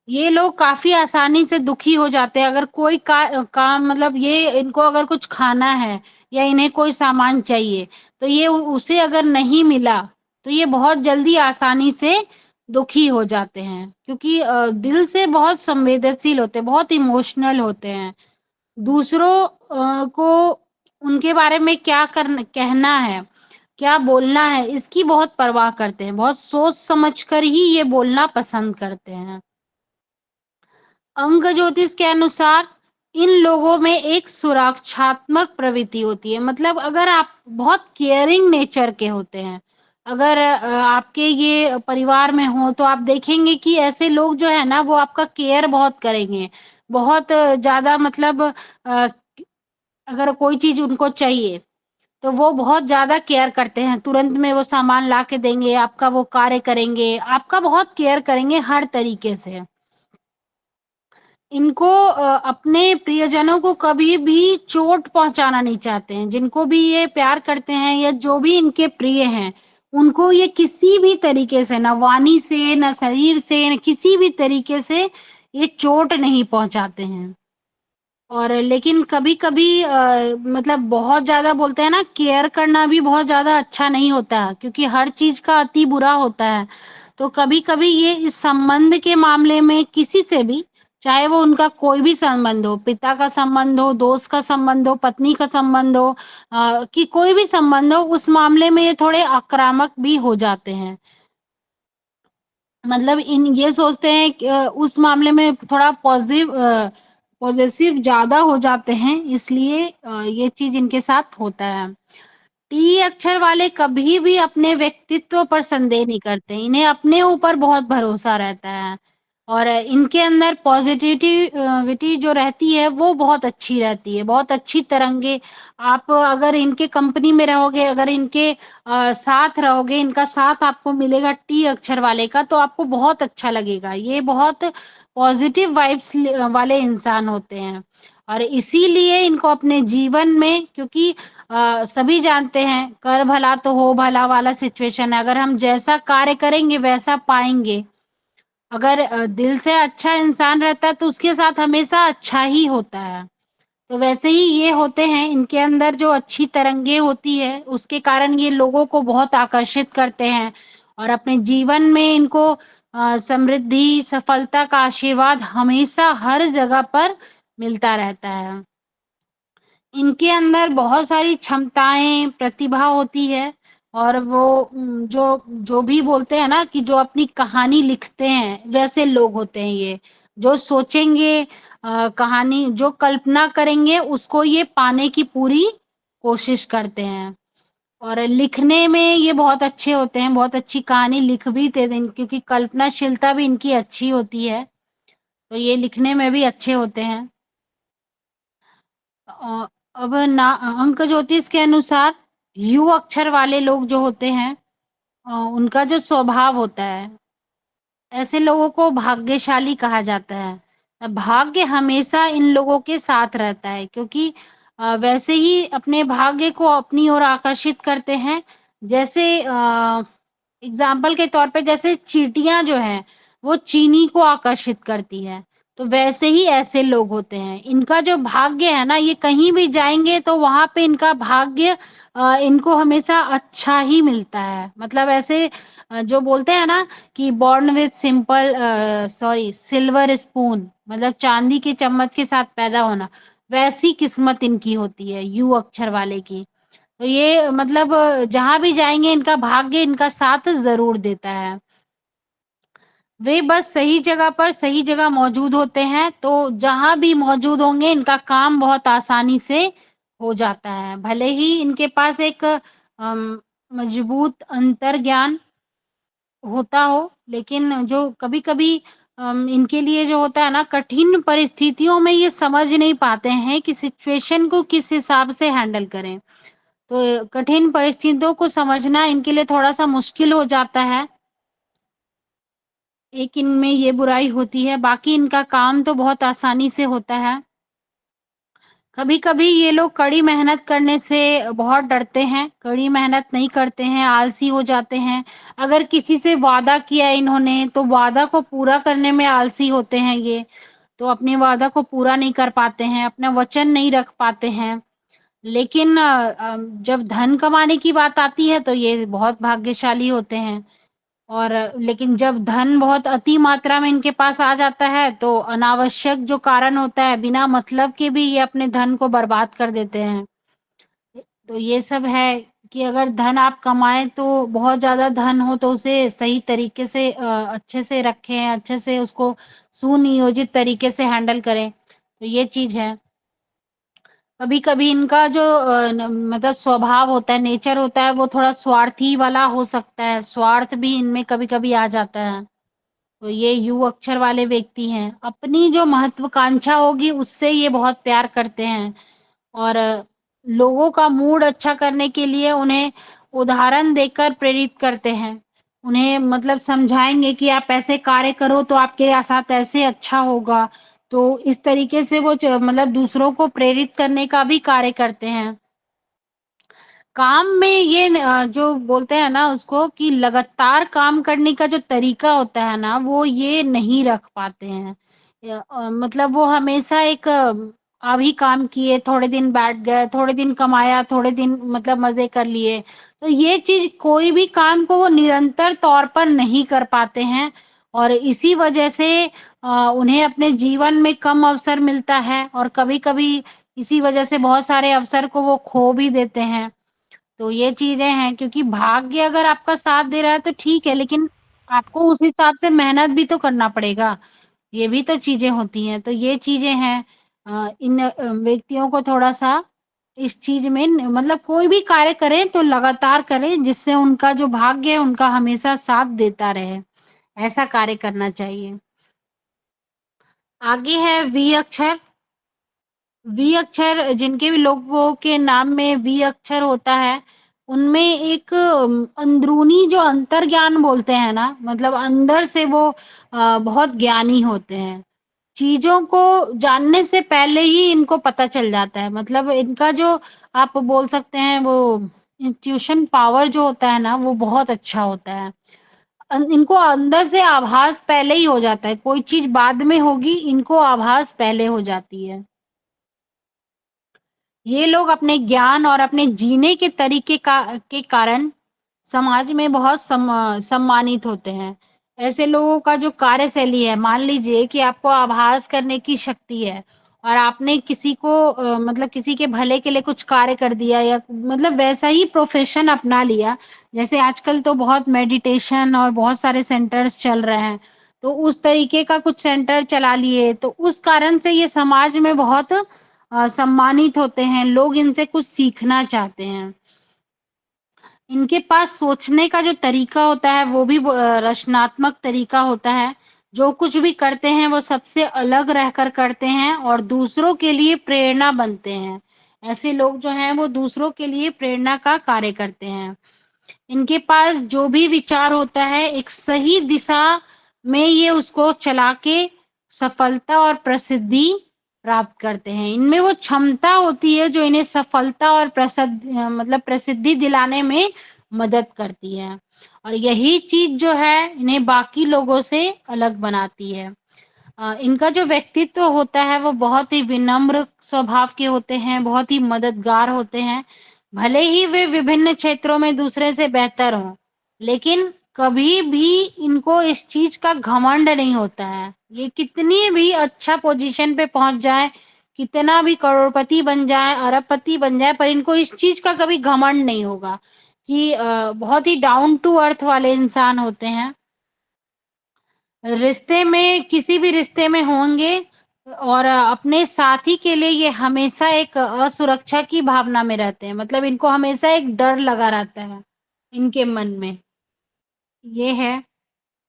ये लोग काफ़ी आसानी से दुखी हो जाते हैं, अगर कोई काम मतलब ये इनको अगर कुछ खाना है या इन्हें कोई सामान चाहिए, तो ये उसे अगर नहीं मिला, तो ये बहुत जल्दी आसानी से दुखी हो जाते हैं। क्योंकि दिल से बहुत संवेदनशील होते हैं, बहुत इमोशनल होते हैं। दूसरों को उनके बारे में क्या कहना है, क्या बोलना है, इसकी बहुत परवाह करते हैं। बहुत सोच समझ कर ही ये बोलना पसंद करते हैं। अंक ज्योतिष के अनुसार इन लोगों में एक सुरक्षात्मक प्रवृत्ति होती है। मतलब अगर आप बहुत केयरिंग नेचर के होते हैं, अगर आपके ये परिवार में हो तो आप देखेंगे कि ऐसे लोग जो है ना वो आपका केयर बहुत करेंगे। बहुत ज़्यादा मतलब अगर कोई चीज़ उनको चाहिए, तो वो बहुत ज़्यादा केयर करते हैं। तुरंत में वो सामान ला के देंगे, आपका वो कार्य करेंगे, आपका बहुत केयर करेंगे हर तरीके से। इनको अपने प्रियजनों को कभी भी चोट पहुँचाना नहीं चाहते हैं। जिनको भी ये प्यार करते हैं या जो भी इनके प्रिय हैं, उनको ये किसी भी तरीके से ना वाणी से, ना शरीर से, ना किसी भी तरीके से ये चोट नहीं पहुँचाते हैं। और लेकिन कभी-कभी मतलब बहुत ज़्यादा बोलते हैं ना केयर करना भी बहुत ज़्यादा अच्छा नहीं होता है, क्योंकि हर चीज़ का अति बुरा होता है। तो कभी-कभी ये इस संबंध के मामले में किसी से भी, चाहे वो उनका कोई भी संबंध हो, पिता का संबंध हो, दोस्त का संबंध हो, पत्नी का संबंध हो, कि कोई भी संबंध हो, उस मामले में ये थोड़े आक्रामक भी हो जाते हैं। मतलब इन ये सोचते हैं कि उस मामले में थोड़ा पॉज़ेसिव ज़्यादा हो जाते हैं, इसलिए ये चीज़ इनके साथ होता है। टी अक्षर वाले कभी भी अपने व्यक्तित्व पर संदेह नहीं करते। इन्हें अपने ऊपर बहुत भरोसा रहता है और इनके अंदर विटी जो रहती है वो बहुत अच्छी रहती है, बहुत अच्छी तरंगे। आप अगर इनके कंपनी में रहोगे, अगर इनके साथ रहोगे, इनका साथ आपको मिलेगा टी अक्षर वाले का, तो आपको बहुत अच्छा लगेगा। ये बहुत पॉज़िटिव वाइब्स वाले इंसान होते हैं और इसीलिए इनको अपने जीवन में, क्योंकि सभी जानते हैं कर भला तो हो भला वाला सिचुएशन है। अगर हम जैसा कार्य करेंगे वैसा पाएँगे। अगर दिल से अच्छा इंसान रहता है तो उसके साथ हमेशा अच्छा ही होता है। तो वैसे ही ये होते हैं, इनके अंदर जो अच्छी तरंगे होती है उसके कारण ये लोगों को बहुत आकर्षित करते हैं और अपने जीवन में इनको समृद्धि, सफलता का आशीर्वाद हमेशा हर जगह पर मिलता रहता है। इनके अंदर बहुत सारी क्षमताएँ, प्रतिभा होती है और वो जो जो भी बोलते हैं ना कि जो अपनी कहानी लिखते हैं, वैसे लोग होते हैं ये। जो सोचेंगे कहानी जो कल्पना करेंगे उसको ये पाने की पूरी कोशिश करते हैं। और लिखने में ये बहुत अच्छे होते हैं, बहुत अच्छी कहानी लिख भी देते हैं क्योंकि कल्पनाशीलता भी इनकी अच्छी होती है। तो ये लिखने में भी अच्छे होते हैं। अब ना अंक ज्योतिष के अनुसार यू अक्षर वाले लोग जो होते हैं उनका जो स्वभाव होता है, ऐसे लोगों को भाग्यशाली कहा जाता है। भाग्य हमेशा इन लोगों के साथ रहता है, क्योंकि वैसे ही अपने भाग्य को अपनी ओर आकर्षित करते हैं। जैसे एग्जाम्पल के तौर पे जैसे चींटियां जो हैं वो चीनी को आकर्षित करती है, तो वैसे ही ऐसे लोग होते हैं। इनका जो भाग्य है ना, ये कहीं भी जाएंगे तो वहां पे इनका भाग्य इनको हमेशा अच्छा ही मिलता है। मतलब ऐसे जो बोलते हैं ना कि born with simple silver spoon, मतलब चांदी के चम्मच के साथ पैदा होना, वैसी किस्मत इनकी होती है यू अक्षर वाले की। तो ये मतलब जहां भी जाएंगे इनका भाग्य इनका साथ जरूर देता है। वे बस सही जगह पर सही जगह मौजूद होते हैं, तो जहां भी मौजूद होंगे इनका काम बहुत आसानी से हो जाता है। भले ही इनके पास एक मजबूत अंतर्ज्ञान होता हो, लेकिन जो कभी-कभी इनके लिए जो होता है ना, कठिन परिस्थितियों में ये समझ नहीं पाते हैं कि सिचुएशन को किस हिसाब से हैंडल करें। तो कठिन परिस्थितियों को समझना इनके लिए थोड़ा-सा मुश्किल हो जाता है। एक इनमें ये बुराई होती है, बाकी इनका काम तो बहुत आसानी से होता है। कभी-कभी ये लोग कड़ी मेहनत करने से बहुत डरते हैं, कड़ी मेहनत नहीं करते हैं, आलसी हो जाते हैं। अगर किसी से वादा किया इन्होंने, तो वादा को पूरा करने में आलसी होते हैं ये, तो अपने वादा को पूरा नहीं कर पाते हैं, अपना वचन नहीं रख पाते हैं। लेकिन जब धन कमाने की बात आती है, तो ये बहुत भाग्यशाली होते हैं। और लेकिन जब धन बहुत अति मात्रा में इनके पास आ जाता है, तो अनावश्यक जो कारण होता है, बिना मतलब के भी ये अपने धन को बर्बाद कर देते हैं। तो ये सब है कि अगर धन आप कमाएँ तो बहुत ज़्यादा धन हो तो उसे सही तरीके से अच्छे से रखें, अच्छे से उसको सुनियोजित तरीके से हैंडल करें। तो ये चीज़ है। कभी-कभी इनका जो मतलब स्वभाव होता है, नेचर होता है, वो थोड़ा स्वार्थी वाला हो सकता है। स्वार्थ भी इनमें कभी-कभी आ जाता है। तो ये यू अक्षर वाले व्यक्ति हैं। अपनी जो महत्वाकांक्षा होगी उससे ये बहुत प्यार करते हैं, और लोगों का मूड अच्छा करने के लिए उन्हें उदाहरण देकर प्रेरित करते हैं। उन्हें मतलब समझाएँगे कि आप ऐसे कार्य करो तो आपके साथ ऐसे अच्छा होगा। तो इस तरीके से वो मतलब दूसरों को प्रेरित करने का भी कार्य करते हैं। काम में ये जो बोलते हैं ना उसको कि लगातार काम करने का जो तरीका होता है ना, वो ये नहीं रख पाते हैं। मतलब वो हमेशा एक अभी काम किए, थोड़े दिन बैठ गए, थोड़े दिन कमाया, थोड़े दिन मतलब मज़े कर लिए। तो ये चीज़ कोई भी काम को वो निरंतर तौर पर नहीं कर पाते हैं, और इसी वजह से उन्हें अपने जीवन में कम अवसर मिलता है, और कभी-कभी इसी वजह से बहुत सारे अवसर को वो खो भी देते हैं। तो ये चीज़ें हैं, क्योंकि भाग्य अगर आपका साथ दे रहा है तो ठीक है, लेकिन आपको उस हिसाब से मेहनत भी तो करना पड़ेगा। ये भी तो चीज़ें होती हैं। तो ये चीज़ें हैं इन व्यक्तियों को थोड़ा-सा इस चीज़ में मतलब कोई भी कार्य करें तो लगातार करें, जिससे उनका जो भाग्य है उनका हमेशा साथ देता रहे। ऐसा कार्य करना चाहिए। आगे है वी अक्षर। वी अक्षर जिनके भी लोगों के नाम में वी अक्षर होता है, उनमें एक अंदरूनी जो अंतर्ज्ञान बोलते हैं ना, मतलब अंदर से वो बहुत ज्ञानी होते हैं। चीज़ों को जानने से पहले ही इनको पता चल जाता है। मतलब इनका जो आप बोल सकते हैं वो इंट्यूशन पावर जो होता है ना, वो बहुत अच्छा होता है। इनको अंदर से आभास पहले ही हो जाता है, कोई चीज़ बाद में होगी, इनको आभास पहले हो जाती है। ये लोग अपने ज्ञान और अपने जीने के तरीके के कारण समाज में बहुत सम्मानित होते हैं। ऐसे लोगों का जो कार्यशैली है, मान लीजिए कि आपको आभास करने की शक्ति है और आपने किसी को मतलब किसी के भले के लिए कुछ कार्य कर दिया, या मतलब वैसा ही प्रोफेशन अपना लिया। जैसे आजकल तो बहुत मेडिटेशन और बहुत सारे सेंटर्स चल रहे हैं, तो उस तरीके का कुछ सेंटर चला लिए, तो उस कारण से ये समाज में बहुत सम्मानित होते हैं। लोग इनसे कुछ सीखना चाहते हैं। इनके पास सोचने का जो तरीका होता है वो भी रचनात्मक तरीका होता है। जो कुछ भी करते हैं वो सबसे अलग रहकर करते हैं और दूसरों के लिए प्रेरणा बनते हैं। ऐसे लोग जो हैं वो दूसरों के लिए प्रेरणा का कार्य करते हैं। इनके पास जो भी विचार होता है एक सही दिशा में ये उसको चला के सफलता और प्रसिद्धि प्राप्त करते हैं। इनमें वो क्षमता होती है जो इन्हें सफलता और मतलब प्रसिद्धि दिलाने में मदद करती है और यही चीज जो है इन्हें बाकी लोगों से अलग बनाती है। इनका जो व्यक्तित्व होता है वो बहुत ही विनम्र स्वभाव के होते हैं, बहुत ही मददगार होते हैं। भले ही वे विभिन्न क्षेत्रों में दूसरे से बेहतर हों, लेकिन कभी भी इनको इस चीज का घमंड नहीं होता है। ये कितनी भी अच्छा पोजीशन पे पहुंच जाए, कितना भी करोड़पति बन जाए, अरबपति बन जाए, पर इनको इस चीज का कभी घमंड नहीं होगा कि बहुत ही डाउन टू अर्थ वाले इंसान होते हैं। रिश्ते में किसी भी रिश्ते में होंगे और अपने साथी के लिए ये हमेशा एक असुरक्षा की भावना में रहते हैं। मतलब इनको हमेशा एक डर लगा रहता है इनके मन में। ये है।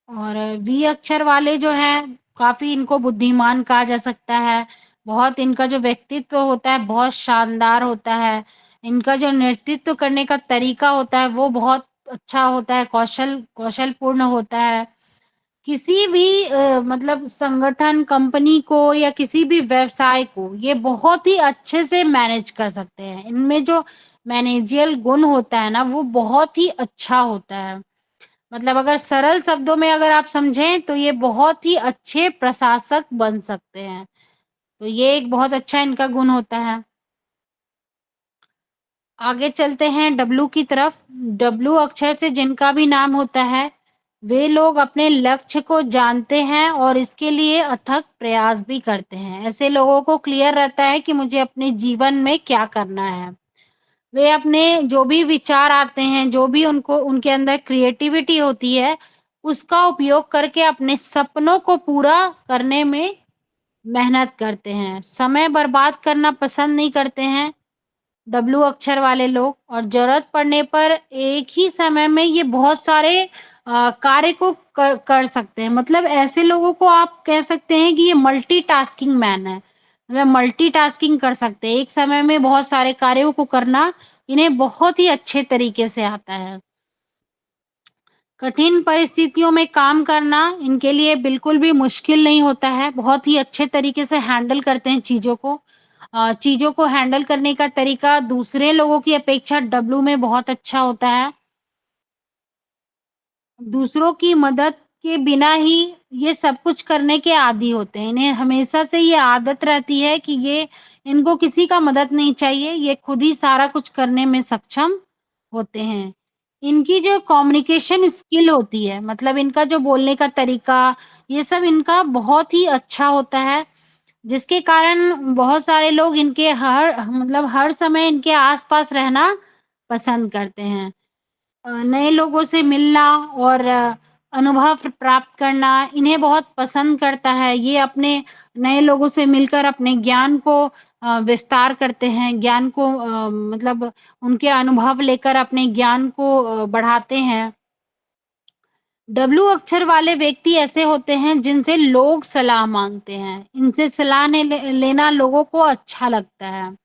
और वी अक्षर वाले जो हैं काफ़ी इनको बुद्धिमान कहा जा सकता है। बहुत इनका जो व्यक्तित्व होता है बहुत शानदार होता है। इनका जो नेतृत्व करने का तरीका होता है वो बहुत अच्छा होता है, कौशलपूर्ण होता है। किसी भी मतलब संगठन, कंपनी को या किसी भी व्यवसाय को ये बहुत ही अच्छे से मैनेज कर सकते हैं। इनमें जो मैनेजियल गुण होता है ना वो बहुत ही अच्छा होता है। मतलब अगर सरल शब्दों में अगर आप समझें तो ये बहुत ही अच्छे प्रशासक बन सकते हैं। तो ये एक बहुत अच्छा इनका गुण होता है। आगे चलते हैं डब्लू की तरफ। डब्लू अक्षर से जिनका भी नाम होता है वे लोग अपने लक्ष्य को जानते हैं और इसके लिए अथक प्रयास भी करते हैं। ऐसे लोगों को क्लियर रहता है कि मुझे अपने जीवन में क्या करना है। वे अपने जो भी विचार आते हैं, जो भी उनको उनके अंदर क्रिएटिविटी होती है, उसका उपयोग करके अपने सपनों को पूरा करने में मेहनत करते हैं। समय बर्बाद करना पसंद नहीं करते हैं डब्लू अक्षर वाले लोग और ज़रूरत पड़ने पर एक ही समय में ये बहुत सारे कार्य को कर सकते हैं। मतलब ऐसे लोगों को आप कह सकते हैं कि ये मल्टीटास्किंग मैन है। मतलब मल्टीटास्किंग कर सकते हैं। एक समय में बहुत सारे कार्यों को करना इन्हें बहुत ही अच्छे तरीके से आता है। कठिन परिस्थितियों में काम करना इनके लिए बिल्कुल भी मुश्किल नहीं होता है। बहुत ही अच्छे तरीके से हैंडल करते हैं चीज़ों को। चीज़ों को हैंडल करने का तरीका दूसरे लोगों की अपेक्षा डब्लू में बहुत अच्छा होता है। दूसरों की मदद के बिना ही ये सब कुछ करने के आदी होते हैं। इन्हें हमेशा से ये आदत रहती है कि ये इनको किसी का मदद नहीं चाहिए, ये खुद ही सारा कुछ करने में सक्षम होते हैं। इनकी जो कम्युनिकेशन स्किल होती है, मतलब इनका जो बोलने का तरीका, ये सब इनका बहुत ही अच्छा होता है, जिसके कारण बहुत सारे लोग इनके हर समय इनके आस-पास रहना पसंद करते हैं। नए लोगों से मिलना और अनुभव प्राप्त करना इन्हें बहुत पसंद करता है। ये अपने नए लोगों से मिलकर अपने ज्ञान को विस्तार करते हैं, ज्ञान को मतलब उनके अनुभव लेकर अपने ज्ञान को बढ़ाते हैं। डब्लू अक्षर वाले व्यक्ति ऐसे होते हैं जिनसे लोग सलाह माँगते हैं। इनसे सलाह लेना लोगों को अच्छा लगता है।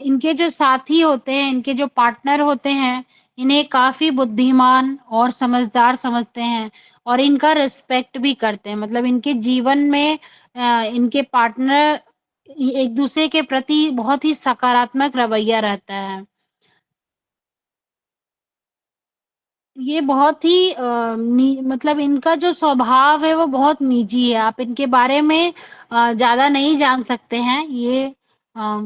इनके जो साथी होते हैं, इनके जो पार्टनर होते हैं, इन्हें काफ़ी बुद्धिमान और समझदार समझते हैं और इनका रिस्पेक्ट भी करते हैं। मतलब इनके जीवन में इनके पार्टनर एक-दूसरे के प्रति बहुत ही सकारात्मक रवैया रहता है। ये बहुत ही मतलब इनका जो स्वभाव है वो बहुत निजी है। आप इनके बारे में ज़्यादा नहीं जान सकते हैं। ये अ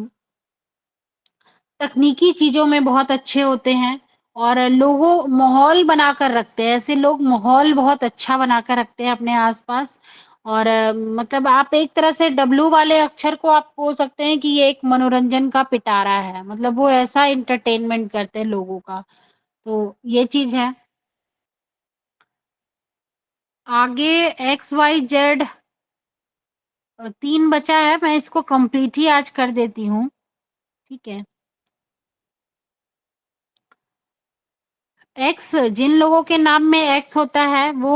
तकनीकी चीज़ों में बहुत अच्छे होते हैं और लोगों माहौल बनाकर रखते हैं। ऐसे लोग माहौल बहुत अच्छा बनाकर रखते हैं अपने आस-पास और मतलब आप एक तरह से डब्लू वाले अक्षर को आप बोल सकते हैं कि ये एक मनोरंजन का पिटारा है। मतलब वो ऐसा एंटरटेनमेंट करते हैं लोगों का। तो ये चीज़ है। आगे एक्स, वाई, जेड 3 बचा है। मैं इसको कंप्लीट ही आज कर देती हूँ। ठीक है। एक्स जिन लोगों के नाम में एक्स होता है वो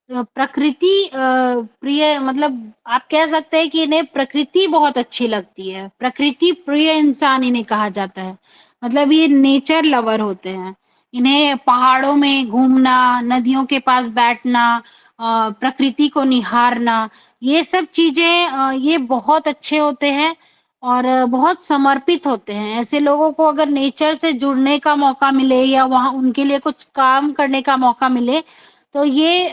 प्रकृति प्रिय, मतलब आप कह सकते हैं कि इन्हें प्रकृति बहुत अच्छी लगती है। प्रकृति प्रिय इंसान इन्हें कहा जाता है। मतलब ये नेचर लवर होते हैं। इन्हें पहाड़ों में घूमना, नदियों के पास बैठना, प्रकृति को निहारना, ये सब चीज़ें ये बहुत अच्छे होते हैं और बहुत समर्पित होते हैं। ऐसे लोगों को अगर नेचर से जुड़ने का मौका मिले या वहाँ उनके लिए कुछ काम करने का मौका मिले, तो ये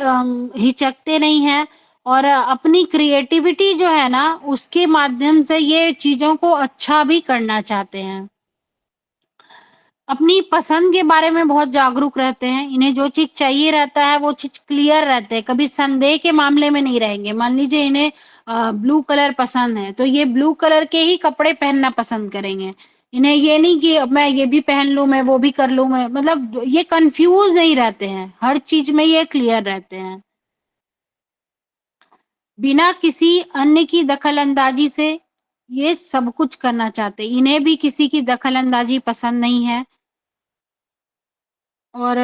हिचकते नहीं हैं और अपनी क्रिएटिविटी जो है ना, उसके माध्यम से ये चीज़ों को अच्छा भी करना चाहते हैं। अपनी पसंद के बारे में बहुत जागरूक रहते हैं। इन्हें जो चीज़ चाहिए रहता है, वो चीज़ क्लियर रहते हैं, कभी संदेह के मामले में नहीं रहेंगे। मान लीजिए इन्हें ब्लू कलर पसंद है, तो ये ब्लू कलर के ही कपड़े पहनना पसंद करेंगे। इन्हें ये नहीं कि अब मैं ये भी पहन लूँ, मैं वो भी कर लूँ, मैं मतलब ये कन्फ्यूज़ नहीं रहते हैं, हर चीज़ में ये क्लियर रहते हैं। बिना किसी अन्य की दखल-अंदाज़ी से ये सब कुछ करना चाहते हैं। इन्हें भी किसी की दखल-अंदाज़ी पसंद नहीं है और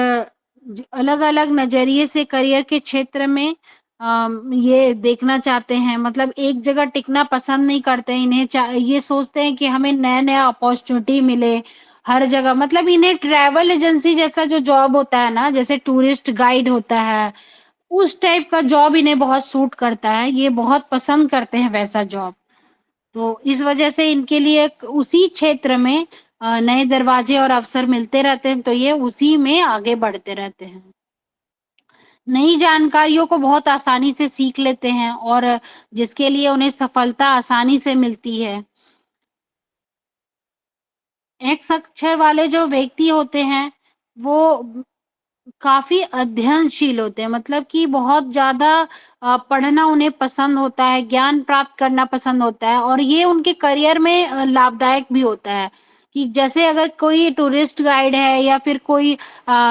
ज अलग-अलग नज़रिए से करियर के क्षेत्र में ये देखना चाहते हैं। मतलब एक जगह टिकना पसंद नहीं करते। इन्हें ये सोचते हैं कि हमें नया-नया अपॉर्च्युनिटी मिले हर जगह। मतलब इन्हें ट्रैवल एजेंसी जैसा जो जॉब होता है ना, जैसे टूरिस्ट गाइड होता है, उस टाइप का जॉब इन्हें बहुत सूट करता है। ये बहुत पसंद करते हैं वैसा जॉब। तो इस वजह से इनके लिए उसी क्षेत्र में नए दरवाजे और अवसर मिलते रहते हैं, तो ये उसी में आगे बढ़ते रहते हैं। नई जानकारियों को बहुत आसानी से सीख लेते हैं और जिसके लिए उन्हें सफलता आसानी से मिलती है। एक्स अक्षर वाले जो व्यक्ति होते हैं, वो काफ़ी अध्ययनशील होते हैं, मतलब कि बहुत ज़्यादा पढ़ना उन्हें पसंद होता है, ज्ञान प्राप्त करना पसंद होता है और ये उनके करियर में लाभदायक भी होता है। कि जैसे अगर कोई टूरिस्ट गाइड है या फिर कोई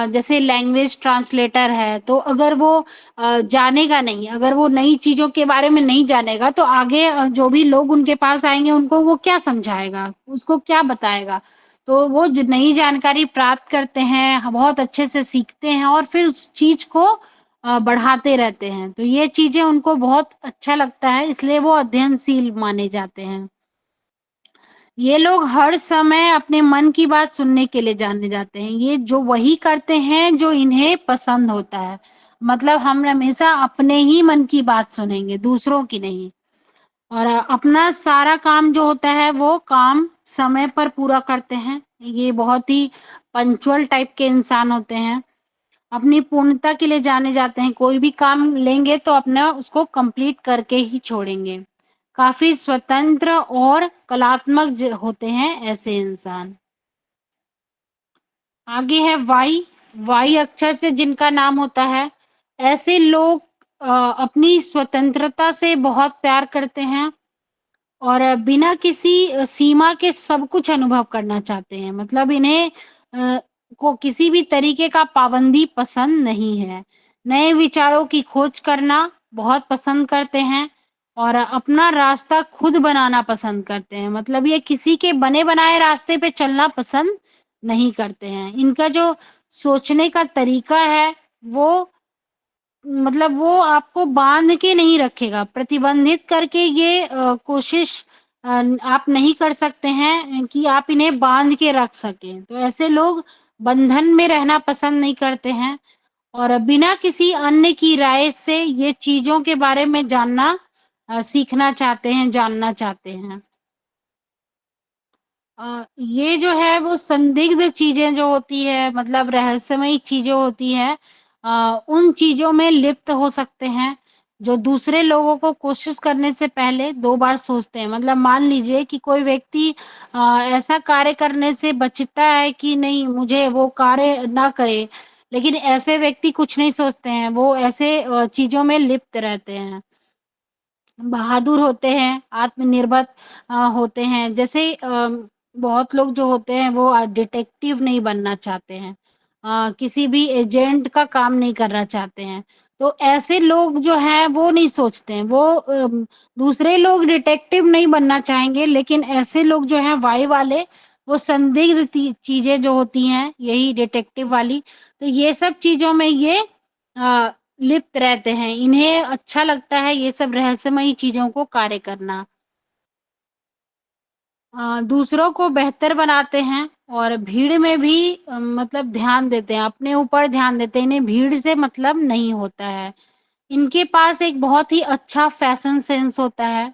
जैसे लैंग्वेज ट्रांसलेटर है, तो अगर वो जानेगा नहीं, अगर वो नई चीज़ों के बारे में नहीं जानेगा, तो आगे जो भी लोग उनके पास आएँगे, उनको वो क्या समझाएगा, उसको क्या बताएगा? तो वो नई जानकारी प्राप्त करते हैं, बहुत अच्छे से सीखते हैं और फिर उस चीज़ को बढ़ाते रहते हैं। तो ये चीज़ें उनको बहुत अच्छा लगता है, इसलिए वो अध्ययनशील माने जाते हैं। ये लोग हर समय अपने मन की बात सुनने के लिए जाने जाते हैं। ये जो वही करते हैं जो इन्हें पसंद होता है। मतलब हम हमेशा अपने ही मन की बात सुनेंगे, दूसरों की नहीं। और अपना सारा काम जो होता है वो काम समय पर पूरा करते हैं। ये बहुत ही पंक्चुअल टाइप के इंसान होते हैं। अपनी पूर्णता के लिए जाने जाते हैं। कोई भी काम लेंगे तो अपना उसको कंप्लीट करके ही छोड़ेंगे। काफ़ी स्वतंत्र और कलात्मक होते हैं ऐसे इंसान। आगे है वाई। वाई अक्षर से जिनका नाम होता है, ऐसे लोग अपनी स्वतंत्रता से बहुत प्यार करते हैं और बिना किसी सीमा के सब कुछ अनुभव करना चाहते हैं। मतलब इन्हें को किसी भी तरीके का पाबंदी पसंद नहीं है। नए विचारों की खोज करना बहुत पसंद करते हैं और अपना रास्ता खुद बनाना पसंद करते हैं। मतलब ये किसी के बने-बनाए रास्ते पे चलना पसंद नहीं करते हैं। इनका जो सोचने का तरीका है, वो मतलब वो आपको बाँध के नहीं रखेगा, प्रतिबंधित करके ये कोशिश आप नहीं कर सकते हैं कि आप इन्हें बाँध के रख सकें। तो ऐसे लोग बंधन में रहना पसंद नहीं करते हैं और बिना किसी अन्य की राय से ये चीज़ों के बारे में जानना सीखना चाहते हैं, जानना चाहते हैं। ये जो है वो संदिग्ध चीज़ें जो होती है, मतलब रहस्यमयी चीज़ें होती हैं, उन चीज़ों में लिप्त हो सकते हैं, जो दूसरे लोगों को कोशिश करने से पहले 2 बार सोचते हैं। मतलब मान लीजिए कि कोई व्यक्ति ऐसा कार्य करने से बचता है कि नहीं मुझे वो कार्य ना करे, लेकिन ऐसे व्यक्ति कुछ नहीं सोचते हैं, वो ऐसे चीज़ों में लिप्त रहते हैं। बहादुर होते हैं, आत्मनिर्भर होते हैं। जैसे बहुत लोग जो होते हैं वो डिटेक्टिव नहीं बनना चाहते हैं। किसी भी एजेंट का काम नहीं करना चाहते हैं। तो ऐसे लोग जो हैं वो नहीं सोचते हैं। वो दूसरे लोग डिटेक्टिव नहीं बनना चाहेंगे, लेकिन ऐसे लोग जो हैं वाई वाले, वो संदिग्ध चीज़ें जो होती हैं, यही डिटेक्टिव वाली, तो ये सब चीज़ों में ये लिप्त रहते हैं। इन्हें अच्छा लगता है ये सब रहस्यमयी चीज़ों को कार्य करना। दूसरों को बेहतर बनाते हैं और भीड़ में भी मतलब ध्यान देते हैं, अपने ऊपर ध्यान देते हैं, इन्हें भीड़ से मतलब नहीं होता है। इनके पास एक बहुत ही अच्छा फैशन सेंस होता है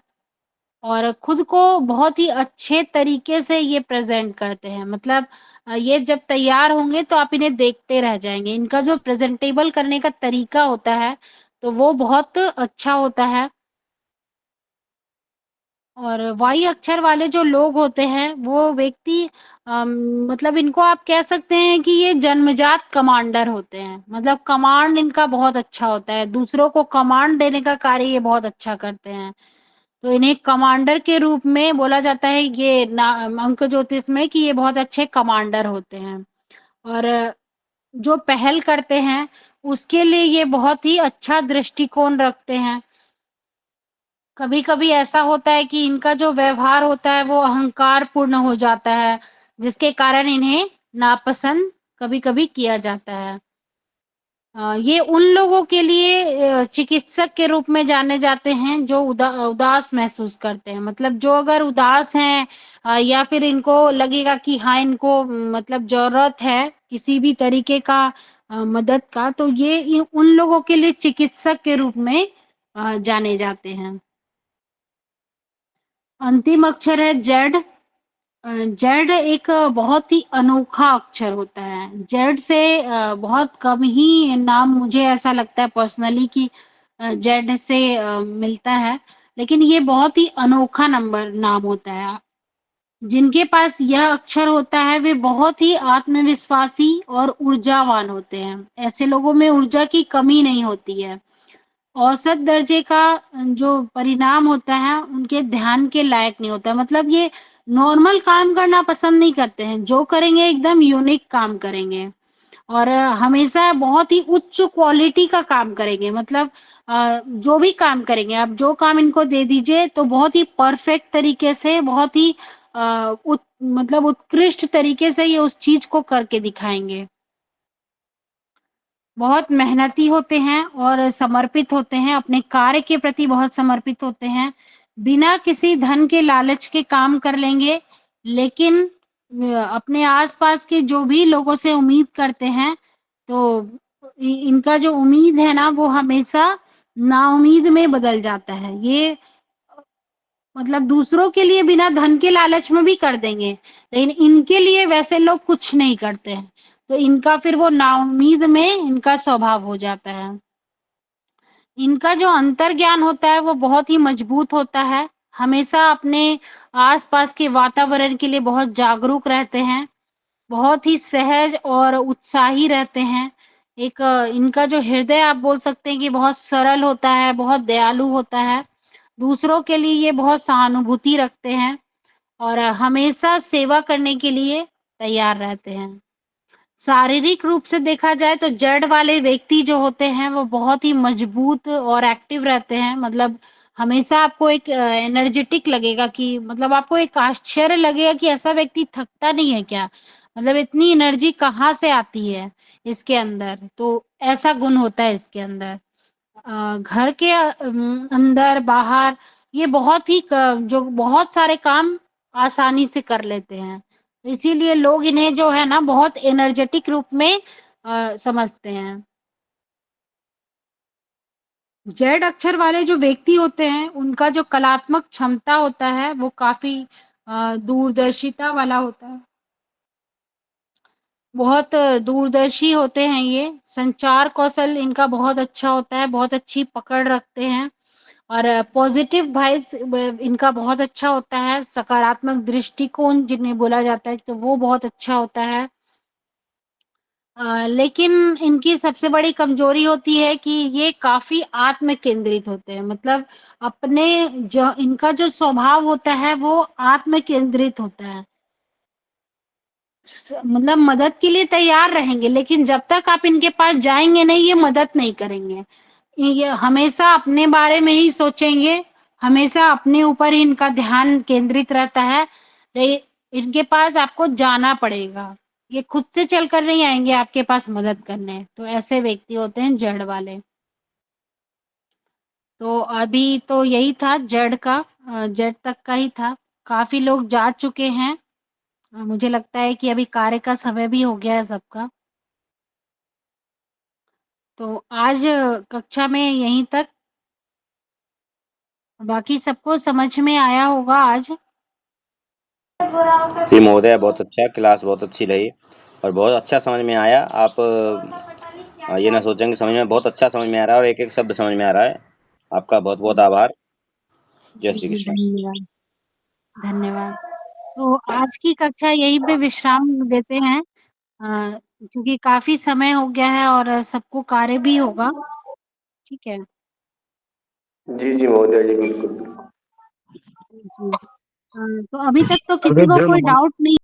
और खुद को बहुत ही अच्छे तरीके से ये प्रेज़ेंट करते हैं। मतलब ये जब तैयार होंगे तो आप इन्हें देखते रह जाएँगे। इनका जो प्रेज़ेंटेबल करने का तरीका होता है, तो वो बहुत अच्छा होता है। और वाई अक्षर वाले जो लोग होते हैं, वो व्यक्ति अम, मतलब इनको आप कह सकते हैं कि ये जन्मजात कमांडर होते हैं। मतलब कमांड इनका बहुत अच्छा होता है, दूसरों को कमांड देने का कार्य ये बहुत अच्छा करते हैं। तो इन्हें कमांडर के रूप में बोला जाता है ये ना अंक ज्योतिष में कि ये बहुत अच्छे कमांडर होते हैं। और जो पहल करते हैं, उसके लिए ये बहुत ही अच्छा दृष्टिकोण रखते हैं। कभी-कभी ऐसा होता है कि इनका जो व्यवहार होता है वो अहंकारपूर्ण हो जाता है, जिसके कारण इन्हें नापसंद कभी-कभी किया जाता है। ये उन लोगों के लिए चिकित्सक के रूप में जाने जाते हैं जो उदास महसूस करते हैं। मतलब जो अगर उदास हैं या फिर इनको लगेगा कि हाँ, इनको मतलब ज़रूरत है किसी भी तरीके का मदद का, तो ये उन लोगों के लिए चिकित्सक के रूप में जाने जाते हैं। अंतिम अक्षर है जेड। जेड एक बहुत ही अनोखा अक्षर होता है। जेड से बहुत कम ही नाम मुझे ऐसा लगता है पर्सनली कि जेड से मिलता है, लेकिन ये बहुत ही अनोखा नंबर नाम होता है। जिनके पास यह अक्षर होता है वे बहुत ही आत्मविश्वासी और ऊर्जावान होते हैं। ऐसे लोगों में ऊर्जा की कमी नहीं होती है। औसत दर्जे का जो परिणाम होता है उनके ध्यान के लायक नहीं होता। मतलब ये नॉर्मल काम करना पसंद नहीं करते हैं, जो करेंगे एकदम यूनिक काम करेंगे और हमेशा बहुत ही उच्च क्वालिटी का काम करेंगे। मतलब जो भी काम करेंगे, आप जो काम इनको दे दीजिए तो बहुत ही परफेक्ट तरीके से, बहुत ही मतलब उत्कृष्ट तरीके से ये उस चीज को करके दिखाएंगे। बहुत मेहनती होते हैं और समर्पित होते हैं, अपने कार्य के प्रति बहुत समर्पित होते हैं। बिना किसी धन के लालच के काम कर लेंगे, लेकिन अपने आस-पास के जो भी लोगों से उम्मीद करते हैं, तो इनका जो उम्मीद है ना, वो हमेशा नाउम्मीद में बदल जाता है। ये मतलब दूसरों के लिए बिना धन के लालच में भी कर देंगे, लेकिन इनके लिए वैसे लोग कुछ नहीं करते हैं। तो इनका फिर वो नाउम्मीद में इनका स्वभाव हो जाता है। इनका जो अंतर्ज्ञान होता है वो बहुत ही मजबूत होता है। हमेशा अपने आस-पास के वातावरण के लिए बहुत जागरूक रहते हैं। बहुत ही सहज और उत्साही रहते हैं। एक इनका जो हृदय आप बोल सकते हैं कि बहुत सरल होता है, बहुत दयालु होता है। दूसरों के लिए ये बहुत सहानुभूति रखते हैं और हमेशा सेवा करने के लिए तैयार रहते हैं। शारीरिक रूप से देखा जाए तो जड़ वाले व्यक्ति जो होते हैं वो बहुत ही मजबूत और एक्टिव रहते हैं। मतलब हमेशा आपको एक एनर्जेटिक लगेगा कि मतलब आपको एक आश्चर्य लगेगा कि ऐसा व्यक्ति थकता नहीं है क्या? मतलब इतनी एनर्जी कहाँ से आती है इसके अंदर? तो ऐसा गुण होता है इसके अंदर। घर के अंदर बाहर ये बहुत ही जो बहुत सारे काम आसानी से कर लेते हैं। तो इसीलिए लोग इन्हें जो है ना बहुत एनर्जेटिक रूप में समझते हैं। जेड अक्षर वाले जो व्यक्ति होते हैं उनका जो कलात्मक क्षमता होता है वो काफ़ी दूरदर्शिता वाला होता है। बहुत दूरदर्शी होते हैं ये, संचार कौशल इनका बहुत अच्छा होता है, बहुत अच्छी पकड़ रखते हैं और पॉजिटिव वाइब्स इनका बहुत अच्छा होता है, सकारात्मक दृष्टिकोण जिन्हें बोला जाता है तो वो बहुत अच्छा होता है। लेकिन इनकी सबसे बड़ी कमजोरी होती है कि ये काफ़ी आत्म केंद्रित होते हैं। मतलब अपने जो इनका जो स्वभाव होता है वो आत्म केंद्रित होता है। मतलब मदद के लिए तैयार रहेंगे, लेकिन जब तक आप इनके पास जाएँगे नहीं, ये मदद नहीं करेंगे। ये हमेशा अपने बारे में ही सोचेंगे, हमेशा अपने ऊपर ही इनका ध्यान केंद्रित रहता है। इनके पास आपको जाना पड़ेगा। ये खुद से चलकर नहीं आएँगे आपके पास मदद करने। तो ऐसे व्यक्ति होते हैं जड़ वाले। तो अभी तो यही था जेड का, जेड तक का ही था। काफ़ी लोग जा चुके हैं। मुझे लगता है कि अभी कार्य का समय भी हो गया है सबका। तो आज कक्षा में यहीं तक। बाकी सबको समझ में आया होगा आज। जी महोदय, बहुत अच्छा, क्लास बहुत अच्छी रही और बहुत अच्छा समझ में आया। आप ये ना सोचें कि समझ में बहुत अच्छा समझ में आ रहा है और एक-एक शब्द समझ में आ रहा है। आपका बहुत-बहुत आभार। जय जी, श्री जी, कृष्ण। धन्यवाद, धन्यवाद। तो आज की कक्षा यहीं पे विश्राम देते हैं, क्योंकि काफ़ी समय हो गया है और सबको कार्य भी होगा। ठीक है? जी जी महोदय जी, बिल्कुल बिल्कुल। जी। तो अभी तक तो किसी अभी को जो कोई डाउट नहीं